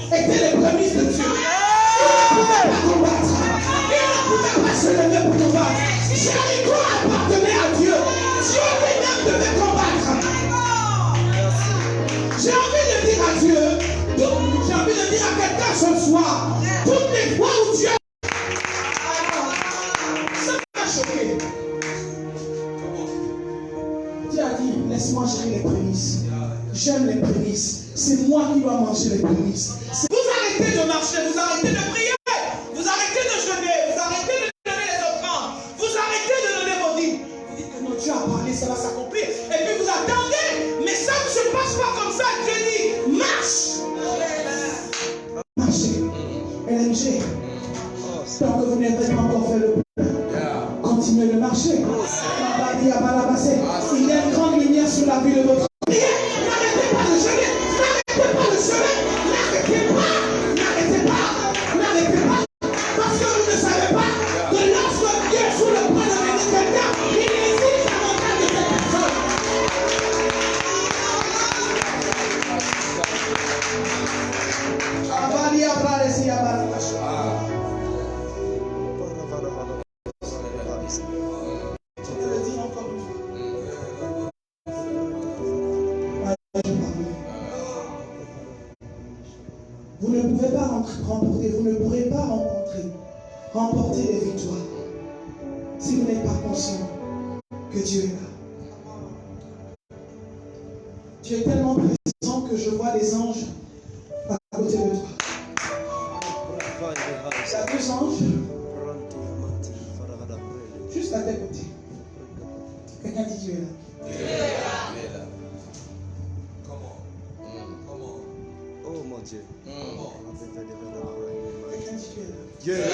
était les prémices de Dieu. Il ne pouvait pas combattre. Il ne pouvait pas se lever pour combattre. Jéricho appartenait à Dieu. Dieu lui-même devait combattre. fois. Toutes les fois où Dieu... Ça m'a choqué. Dieu a dit, laisse-moi gérer les prémices. J'aime les prémices. C'est moi qui dois manger les prémices. Vous arrêtez de marcher, vous arrêtez de prier, vous arrêtez de jeûner, vous arrêtez de donner les offrandes, vous arrêtez de donner vos dîmes. Vous dites que non, Dieu a parlé, ça va s'accomplir. Et puis vous attendez, mais ça ne se passe pas comme ça. Dieu dit, marche. Marchez. LMG. Tant que vous n'avez pas encore fait le plein, continuez de marcher. Il y a une grande lumière sur la vie de votre vie. N'arrêtez pas de jeûner. N'arrêtez pas de jeûner. N'arrêtez pas. N'arrêtez pas. N'arrêtez pas. Parce que vous ne savez pas que lorsque Dieu est sur le point de bénir quelqu'un, il hésite à l'entendre de cette personne. Je te le dis encore une fois. Vous ne pouvez pas remporter, vous ne pourrez pas remporter les victoires si vous n'êtes pas conscient que Dieu est là. Dieu est tellement présent que je vois des anges à côté de toi. Il y a deux anges juste à tes côtés. Quelqu'un dit Dieu est là. Comment? Oh mon Dieu. Quelqu'un dit Dieu est là. Dieu est là.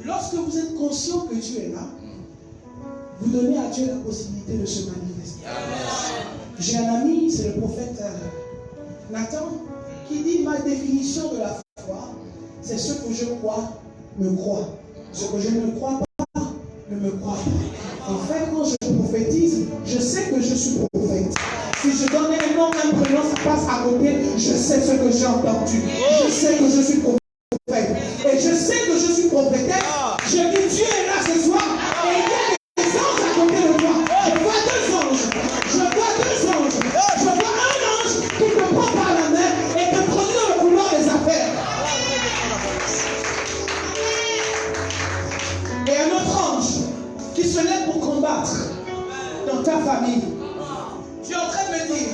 Lorsque vous êtes conscient que Dieu est là, vous donnez à Dieu la possibilité de se manifester. J'ai un ami, c'est le prophète Nathan, qui dit ma définition de la foi, c'est ce que je crois, me croit. Ce que je ne crois pas, ne me croit pas. En fait, quand je prophétise, je sais que je suis prophète. Si je donnais un nom, un prénom, ça passe à côté, je sais ce que j'ai entendu. Je sais que je suis prophète. Et je sais que je suis prophétesse. Je dis Dieu est là ce soir. Et il y a des anges à côté de toi. Je vois deux anges. Je vois deux anges. Je vois un ange qui te prend par la main et te conduit dans le couloir des affaires. Et un autre ange qui se lève pour combattre dans ta famille. Tu es en train de me dire,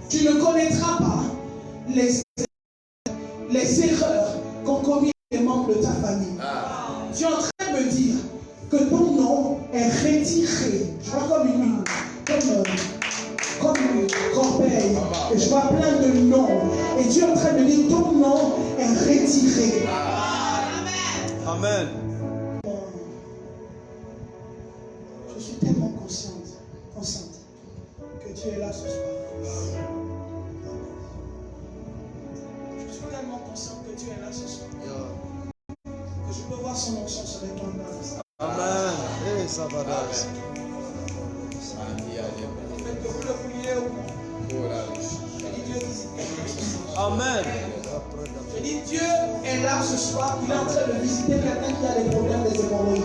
tu ne connaîtras pas les erreurs qu'ont commis les membres de ta famille. Tu es en train de me dire que ton nom est retiré. Je vois comme une corbeille. Et je vois plein de noms. Et Dieu est en train de me dire, ton nom est retiré. Amen. Je suis tellement consciente que Dieu est là ce soir. Je suis tellement consciente que Dieu est là ce soir. Que je peux voir son onction se répandre dans l'instant. Amen. Et ça va là. Faites que vous le vouliez ou non. Je dis Dieu visite quelqu'un ce soir. Amen. Je dis Dieu est là ce soir. Il est en train de visiter quelqu'un qui a des problèmes des hémorroïdes.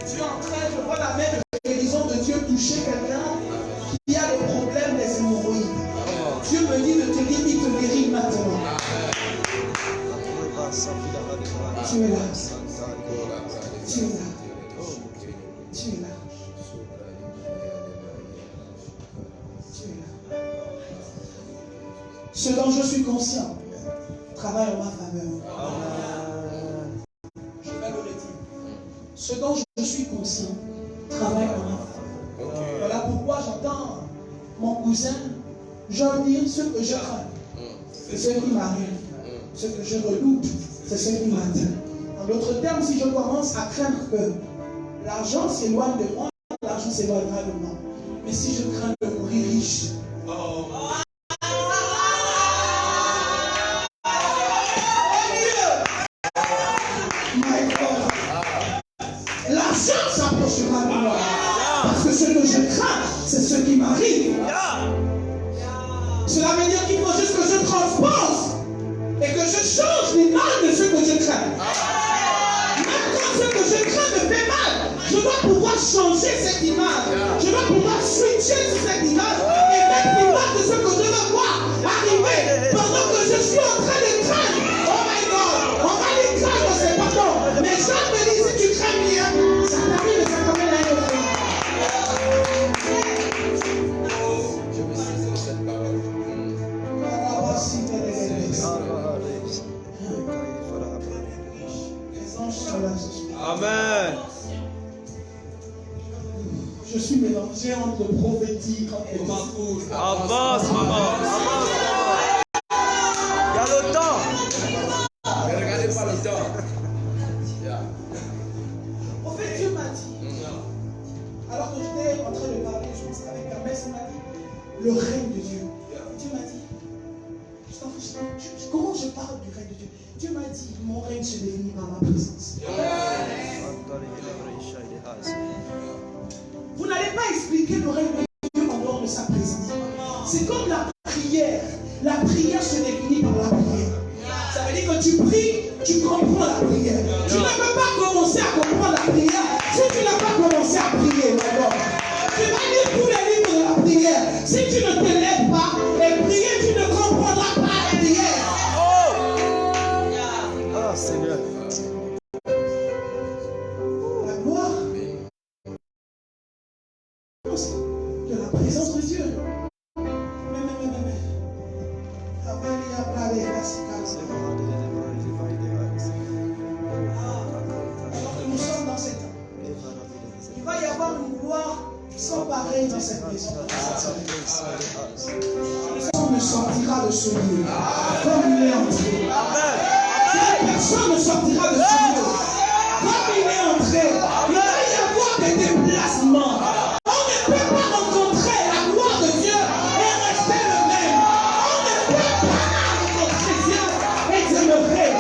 Dieu est en train, je vois la main de guérison de Dieu toucher quelqu'un qui a des problèmes des hémorroïdes. Dieu me dit de te dire, il te guérit maintenant. Tu es là. Tu es là. Tu es là. Tu es là. Ce dont je suis conscient travaille en ma faveur. Je vais le redire. Ce dont je suis conscient travaille en ma faveur. Voilà pourquoi j'entends mon cousin Jean dire ce que je crains. C'est ce qui m'arrive. Ce que je redoute, c'est ce qui m'atteint. En d'autres termes, si je commence à craindre que l'argent s'éloigne de moi, l'argent s'éloignera de moi. Mais si je crains de mourir riche, l'argent s'approchera de moi. Parce que ce que je crains, c'est ce qui m'arrive. Cela veut dire qu'il faut juste que je transpose et que je change l'image de ce que je crains. Même quand ce que je crains me fait mal, je dois pouvoir changer cette image. Je dois pouvoir switcher sur cette image et mettre l'image de ce que je veux Je suis mélangé entre le prophétique et le Avance, maman. Avance, maman. Il y a le temps. Mais regardez pas le temps. En fait, Dieu m'a dit, alors que j'étais en train de parler, je pense avec un messe, il m'a dit, le règne de Dieu. Dieu m'a dit, comment je parle du règne de Dieu? Dieu m'a dit, mon règne se définit par ma présence. Vous n'allez pas expliquer le règne de Dieu en dehors de sa présence. C'est comme la prière. La prière se définit par la prière. Ça veut dire que tu pries, tu comprends la prière. Tu ne peux pas commencer à comprendre la prière si tu n'as pas commencé à prier. Tu vas lire tous les livres de la prière. Si tu ne te lèves pas et prier, tu ne comprendras pas la prière. Ah, Seigneur. La gloire de la présence de Dieu. Alors que nous sommes dans cet temps, il va y avoir une gloire sans pareil dans cette maison. Personne ne sortira de ce lieu comme il est entré. Personne ne sortira de ce lieu comme il est entré. Il va y avoir des déplacements. On ne peut pas rencontrer la gloire de Dieu et rester le même. On ne peut pas rencontrer Dieu et demeurer.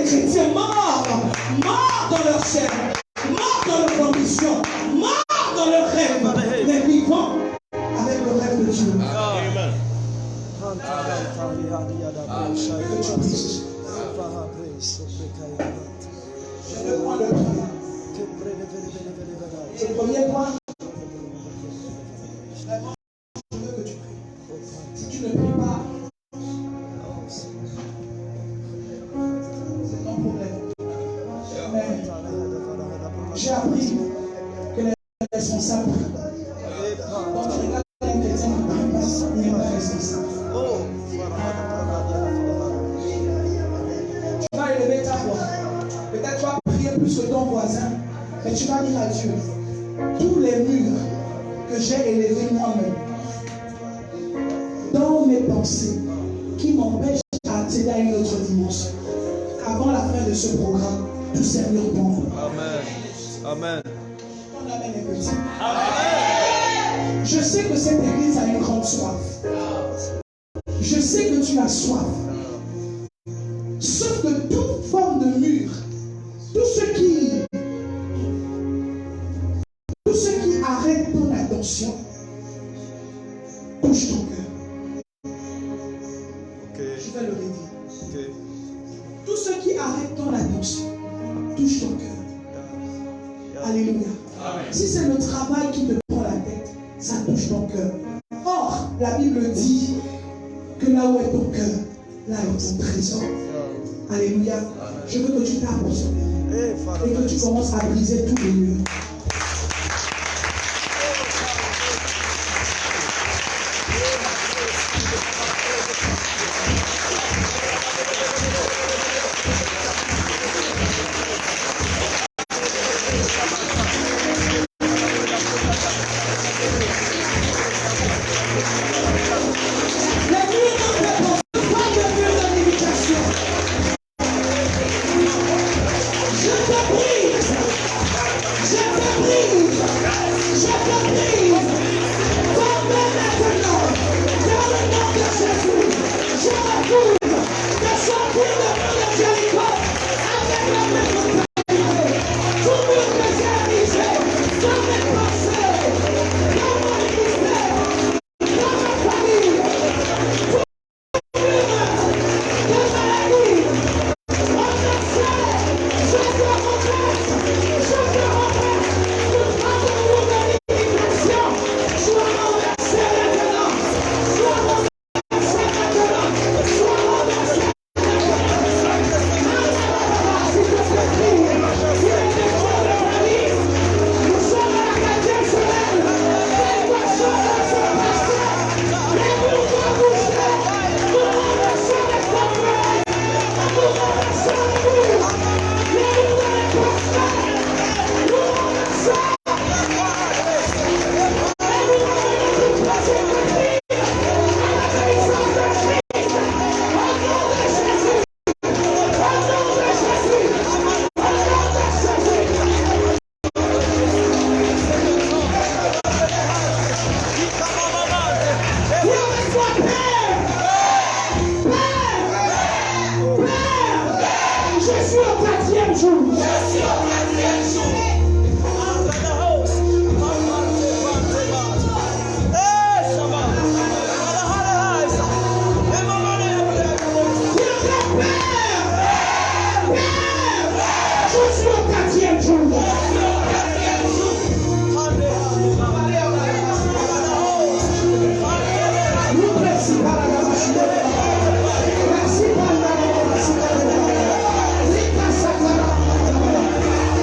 des chrétiens morts, morts dans leur chair, morts dans leur ambition, morts dans leurs rêves, mais vivants avec le rêve de Dieu. Amen. Que tu puisses. J'ai deux points de prière. Ce premier point, vraiment, je veux que tu pries. Si tu ne pries pas, c'est ton problème. Mais j'ai appris que les responsables prient. Quand tu regardes un chrétien qui ne prie pas, il n'est pas responsable. Tu vas élever ta voix. Peut-être tu vas prier plus que ton voisin, mais tu vas dire à Dieu, tous les murs que j'ai élevés moi-même, dans mes pensées, qui m'empêchent d'accéder à une autre dimension, avant la fin de ce programme, tous ces murs tombent. Amen. Amen. On amène les petits. Amen. Je sais que cette église a une grande soif. Je sais que tu as soif. Sauf que toute forme de mur, tout ce qui arrête ton attention, touche ton cœur. Okay. Je vais le redire. Okay. Tout ce qui arrête ton attention, touche ton cœur. Alléluia. Amen. Si c'est le travail qui te prend la tête, ça touche ton cœur. Or, la Bible dit que là où est ton cœur, là est ton trésor. Alléluia. Je veux que tu tapes sur les et que tu commences à briser tous les murs.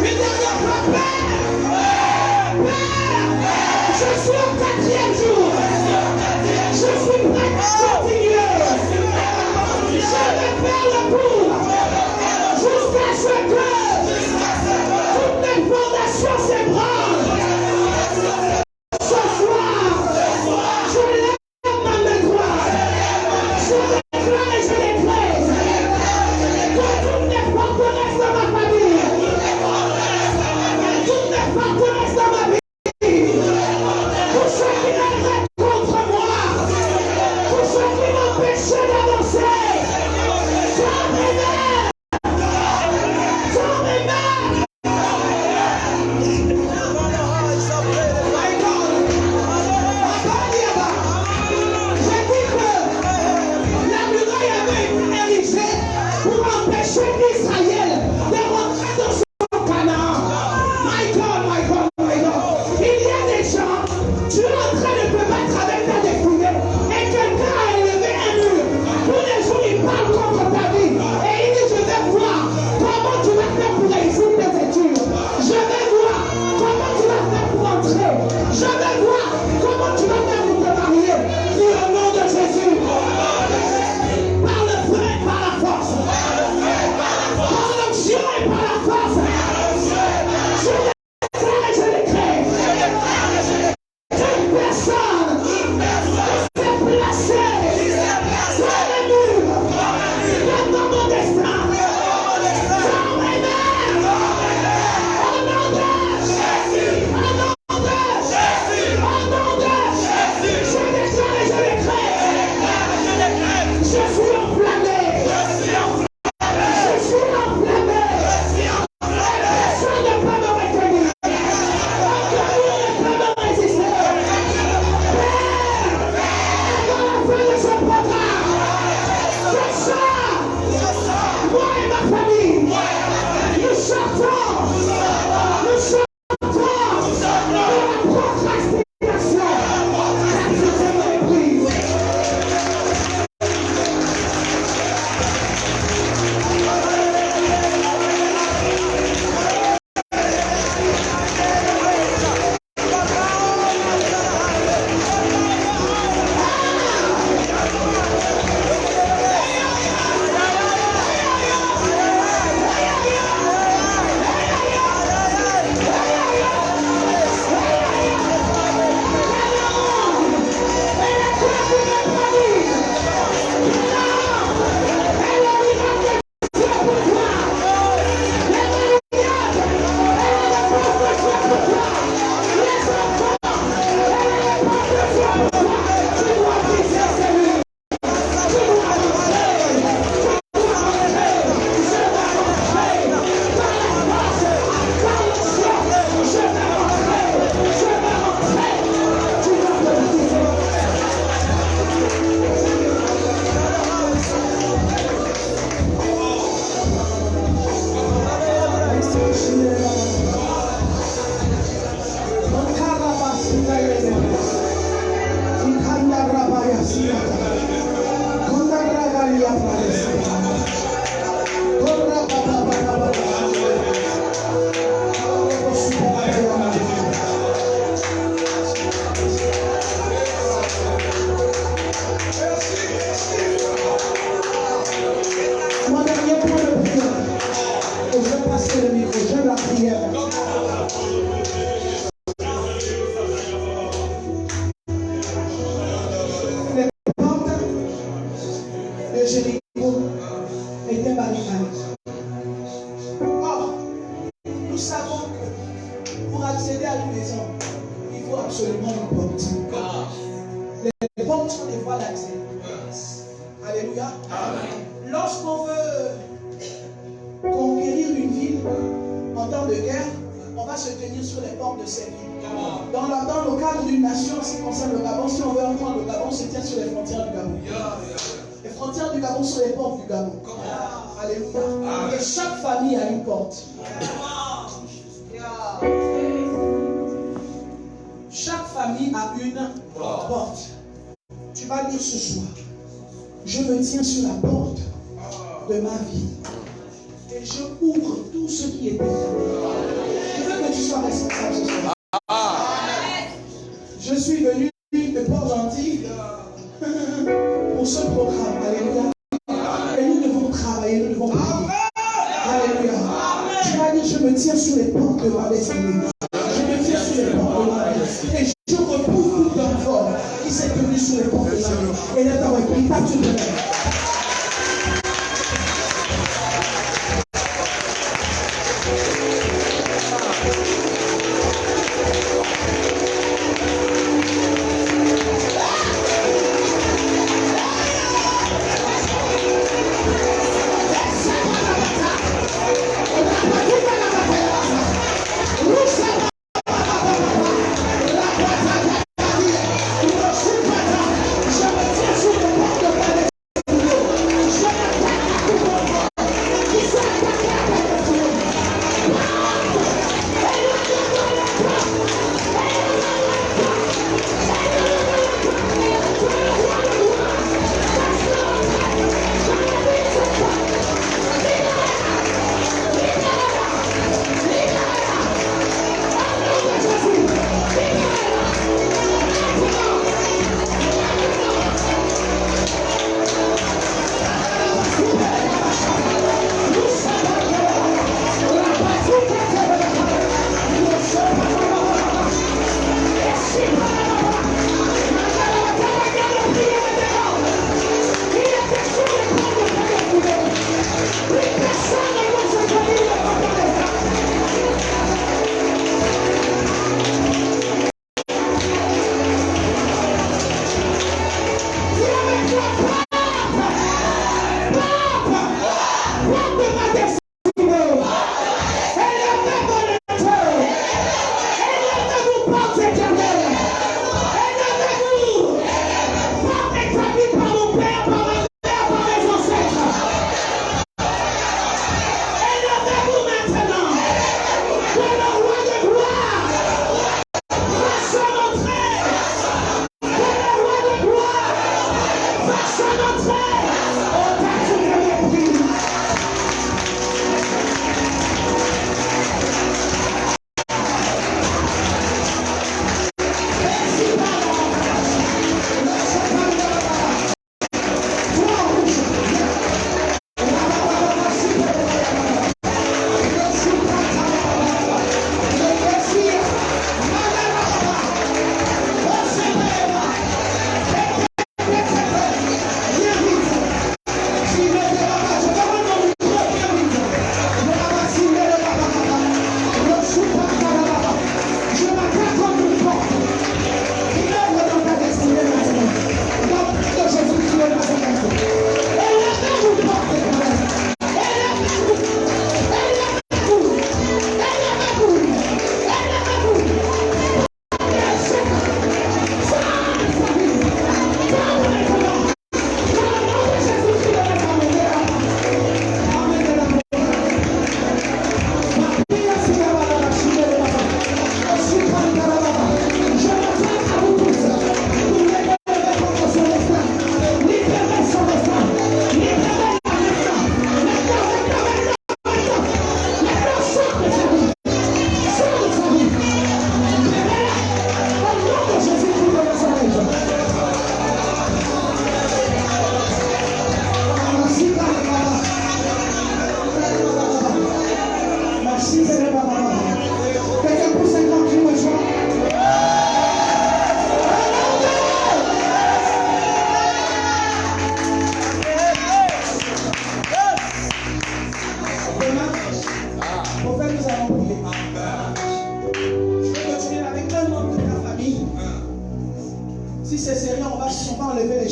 Une dernière fois, empêché Israël de rentrer dans son Canaan. My God, my God, my God. Il y a des gens, tu es en train de te battre avec ta destinée et quelqu'un a élevé un mur. Tous les jours, il parle contre ta vie et il dit, je vais voir comment tu vas faire pour réussir tes études. Je vais voir comment tu vas faire pour entrer. Je vais voir comment tu vas faire pour te marier. Dis au nom de Jésus. Par le feu et par la force. Par l'onction et par la force. Je déclare et je décrète. Une personne s'est placée sur le mur dans mon destin. Dans mes mains. Au nom de Jésus. Au nom de Jésus. Au nom de Jésus. Je déclare et je décrète. Je suis enflammé. Je suis enflammé. Personne ne peut me retenir. Aucun mur ne peut me résister. Dans la fin de ce programme, c'est ça. Moi et ma famille, nous sortons de la procrastination. Je te prie. Mon dernier point de prière, et je vais passer le micro, j'aime la prière. Les portes de Jéricho étaient barricadées. Or, nous savons que pour accéder à une maison, il faut absolument une porte. Les portes sont des voies d'accès. Alléluia. Lorsqu'on veut conquérir une ville en temps de guerre, on va se tenir sur les portes de cette ville. Dans le cadre d'une nation, en ce qui concerne le Gabon, si on veut prendre le Gabon, on se tient sur les frontières du Gabon. Les frontières du Gabon sont les portes du Gabon. Alléluia. Et chaque famille a une porte. Chaque famille a une porte. Tu vas dire ce soir, je me tiens sur la porte de ma vie et je ouvre tout ce qui est fermé. Je veux que tu sois responsable ce soir. Je suis venu de Port-Gentil pour ce programme. Alléluia. Et nous devons travailler, nous devons prier. Alléluia. Tu vas dire, je me tiens sur les portes de ma destinée. Je me tiens sur les portes de ma vie. Et je repousse tout homme fort qui s'est tenu sur les portes de ma vie. Et là, dans le prix, pas tout le monde.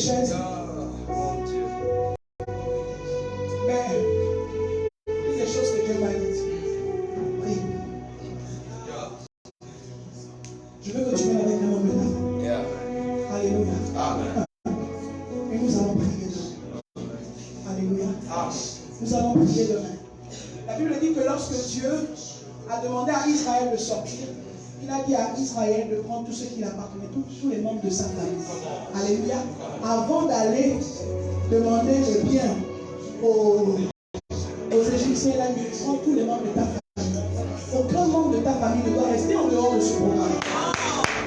chaises. Mon Dieu. Mais, une des choses que Dieu m'a dit, prie. Je veux que tu viennes avec un homme de ta famille. Alléluia. Amen. Et nous allons prier demain. Alléluia. Amen. Nous allons prier demain. La Bible dit que lorsque Dieu a demandé à Israël de sortir, il a dit à Israël de prendre tout ce qui appartenait, tous les membres de sa famille. Alléluia. Avant d'aller demander le bien aux Égyptiens, il a dit prends tous les membres de ta famille. Aucun membre de ta famille ne doit rester en dehors de ce programme.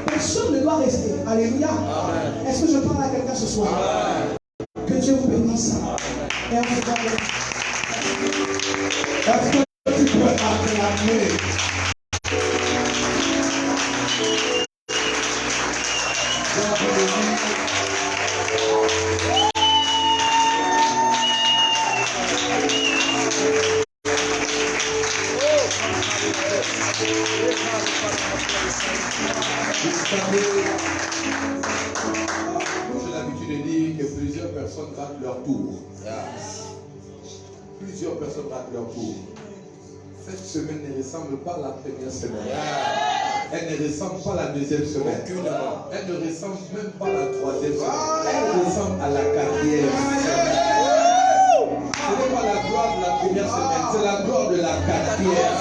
Personne ne doit rester. Alléluia. Est-ce que je parle à quelqu'un ce soir? Que Dieu vous bénisse. Et on vous donne. Est-ce que tu peux acclamer? J'ai l'habitude de dire que plusieurs personnes ratent leur tour. Plusieurs personnes ratent leur tour. Cette semaine ne ressemble pas à la première semaine. Elle ne ressemble pas à la deuxième semaine. Elle ne ressemble même pas à la troisième semaine. Elle ressemble à la quatrième semaine. Ce n'est pas la gloire de la première semaine, c'est la gloire de la quatrième.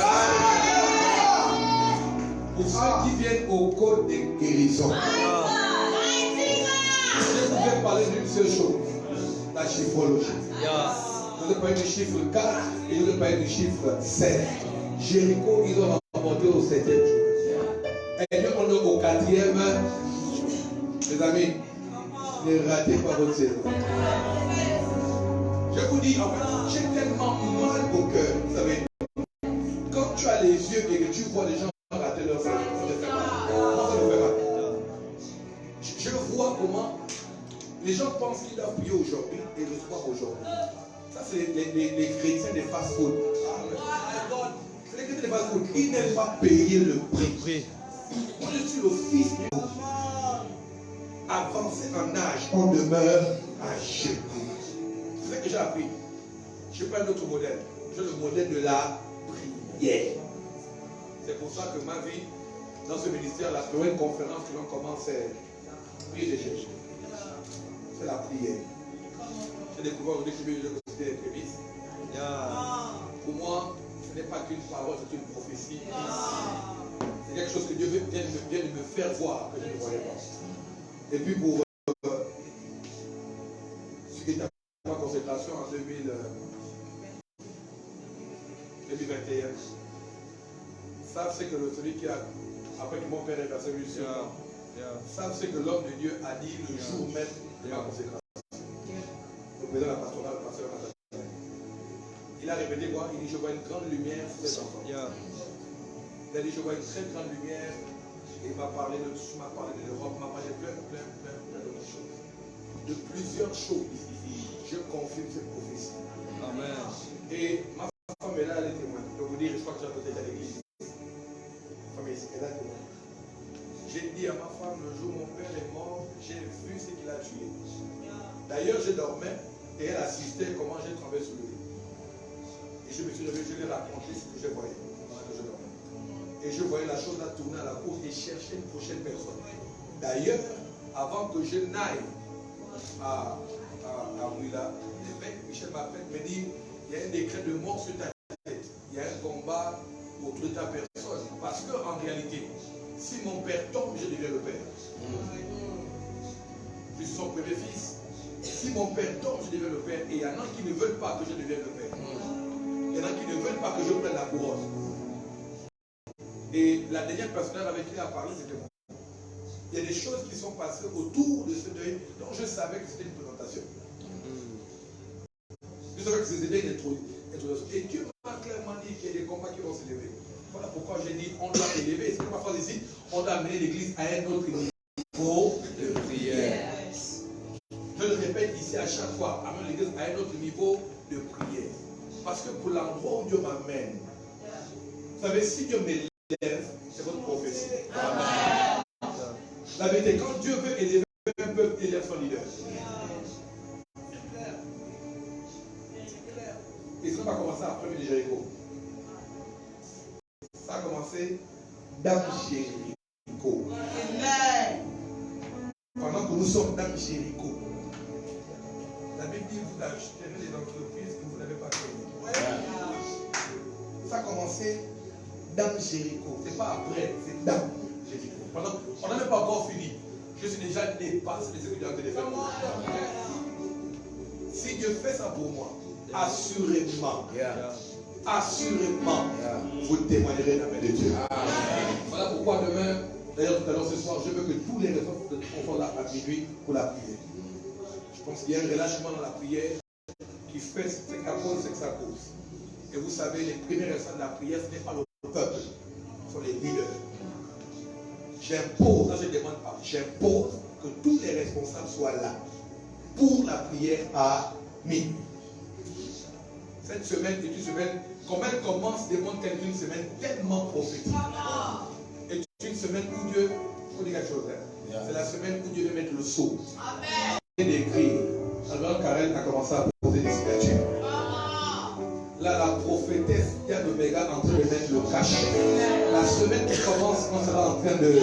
Pour ceux qui viennent au code de guérison, je vous ai parlé d'une seule chose, la chiffrologie. Je vous ai parlé du chiffre 4 et je vous ai parlé du chiffre 7. Jéricho, ils ont remonté au 7e jour. Et nous, on est au 4e. Les amis, ne ratez pas votre saison. Je vous dis, en fait, j'ai tellement mal au cœur. Vous savez, quand tu as les yeux et que tu vois les gens rater leur saison, ça me fait mal. Ça me fait mal. Je vois comment les gens pensent qu'ils doivent prier aujourd'hui et recevoir aujourd'hui. Ça, c'est les chrétiens des fast-food. C'est les chrétiens des fast-food. Ils n'aiment pas payer le prix. Moi, je suis le fils de Dieu. Avancé en âge, on demeure à genoux. C'est ce que j'ai appris. Je n'ai pas un autre modèle. J'ai le modèle de la prière. C'est pour ça que ma vie, dans ce ministère, la première conférence que l'on commence, c'est prier de Jésus. C'est la prière. J'ai découvert aujourd'hui que je vais considérer les prémices. Pour moi, ce n'est pas qu'une parole, c'est une prophétie. C'est quelque chose que Dieu vient de me faire voir que je ne voyais pas. Et puis pour ce qui était ma consécration en 2021, ça c'est que celui qui a, après que mon père est passé sur ça c'est que l'homme de Dieu a dit le jour même de ma consécration. Le président de la pastorale, le pasteur Nathan. Il a répété quoi? Il dit je vois une grande lumière sur cet enfant. Il a dit je vois une très grande lumière. Et il m'a parlé de l'Europe, il m'a parlé de plein d'autres choses. De plusieurs choses ici. Je confirme cette prophétie. Amen. Et ma femme est là, elle est témoin. Je peux vous dire, je crois que j'ai peut-être à l'église. Ma femme est ici, elle est là témoin. J'ai dit à ma femme, le jour où mon père est mort, j'ai vu ce qu'il a tué. D'ailleurs, je dormais et elle assistait comment j'ai tremblé sur le lit. Et je me suis levé, je lui ai raconté ce que je voyais pendant que je dormais. Et je voyais la chose là tourner à la cour et chercher une prochaine personne. D'ailleurs, avant que je n'aille à Mouila, l'évêque Michel m'appelle, me dit, il y a un décret de mort sur ta tête. Il y a un combat contre ta personne. Parce qu'en réalité, si mon père tombe, je deviens le père. Je suis son premier fils. Si mon père tombe, je deviens le père. Et il y en a qui ne veulent pas que je devienne le père. Il y en a qui ne veulent pas que je prenne la couronne. Et la dernière personne avec qui il a parlé, c'était moi. Il y a des choses qui sont passées autour de ce deuil dont je savais que c'était une présentation. Je savais que c'était une introduction. Et Dieu m'a clairement dit qu'il y a des combats qui vont s'élever. Voilà pourquoi j'ai dit on doit élever. C'est que ma phrase ici, on doit amener l'église à un autre niveau de prière. Je le répète ici à chaque fois, amener l'église à un autre niveau de prière. Parce que pour l'endroit où Dieu m'amène, vous savez, si Dieu m'élève, c'est votre prophétie. Amen. La vérité, quand Dieu veut élever un peuple, il élève son leader. pas commencé après de Jéricho. Ça a commencé dans Jéricho. Pendant que nous sommes dans Jéricho, la Bible dit vous achetez les entreprises que vous n'avez pas créées. Ça a commencé dans Jéricho. Ce n'est pas après, c'est dans Jéricho. On n'a même pas encore fini. Je suis déjà dépassé de ce que Dieu a fait de faire. Si Dieu fait ça pour moi, assurément, assurément, vous témoignerez la main de Dieu. Voilà pourquoi demain, d'ailleurs tout à l'heure ce soir, je veux que tous les responsables soient là à minuit pour la prière. Je pense qu'il y a un relâchement dans la prière qui fait ce qu'à cause, ce que ça cause. Et vous savez, les premiers responsables de la prière, ce n'est pas le peuple, ce sont les leaders. J'impose, là je ne demande pas, j'impose que tous les responsables soient là pour la prière à minuit. Cette semaine est une semaine, comme elle commence, demande qu'elle est une semaine tellement prophétique. Et une semaine où Dieu, je vous dis quelque chose, c'est la semaine où Dieu veut mettre le sceau. Et d'écrire. Alors Karen a commencé à poser des signatures. Là, la prophétesse Yann Omega est en train de mettre le cachet. La semaine qui commence, on sera en train de...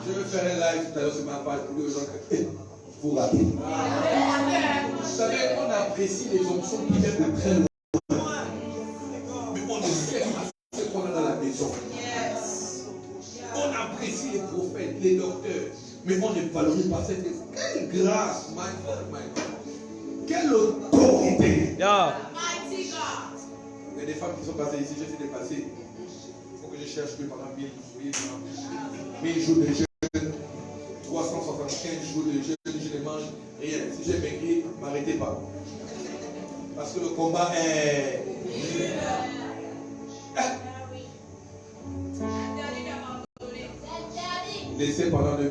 Je vais faire un live tout à l'heure sur ma page pour les gens que vous ratez. Vous savez, on apprécie les onctions qui viennent de très loin. Mais on ne sait pas ce qu'on a dans la maison. On apprécie les prophètes, les docteurs. Mais on ne valorise pas cette grâce. Quelle grâce, my God. Quelle autorité. Il y a des femmes qui sont passées ici, je suis dépassé. Il faut que je cherche pendant 1000 jours de jeûne, 375 jours de jeûne, je ne mange rien. Si j'ai maigri, ne m'arrêtez pas. Parce que le combat est... Laissez pendant 2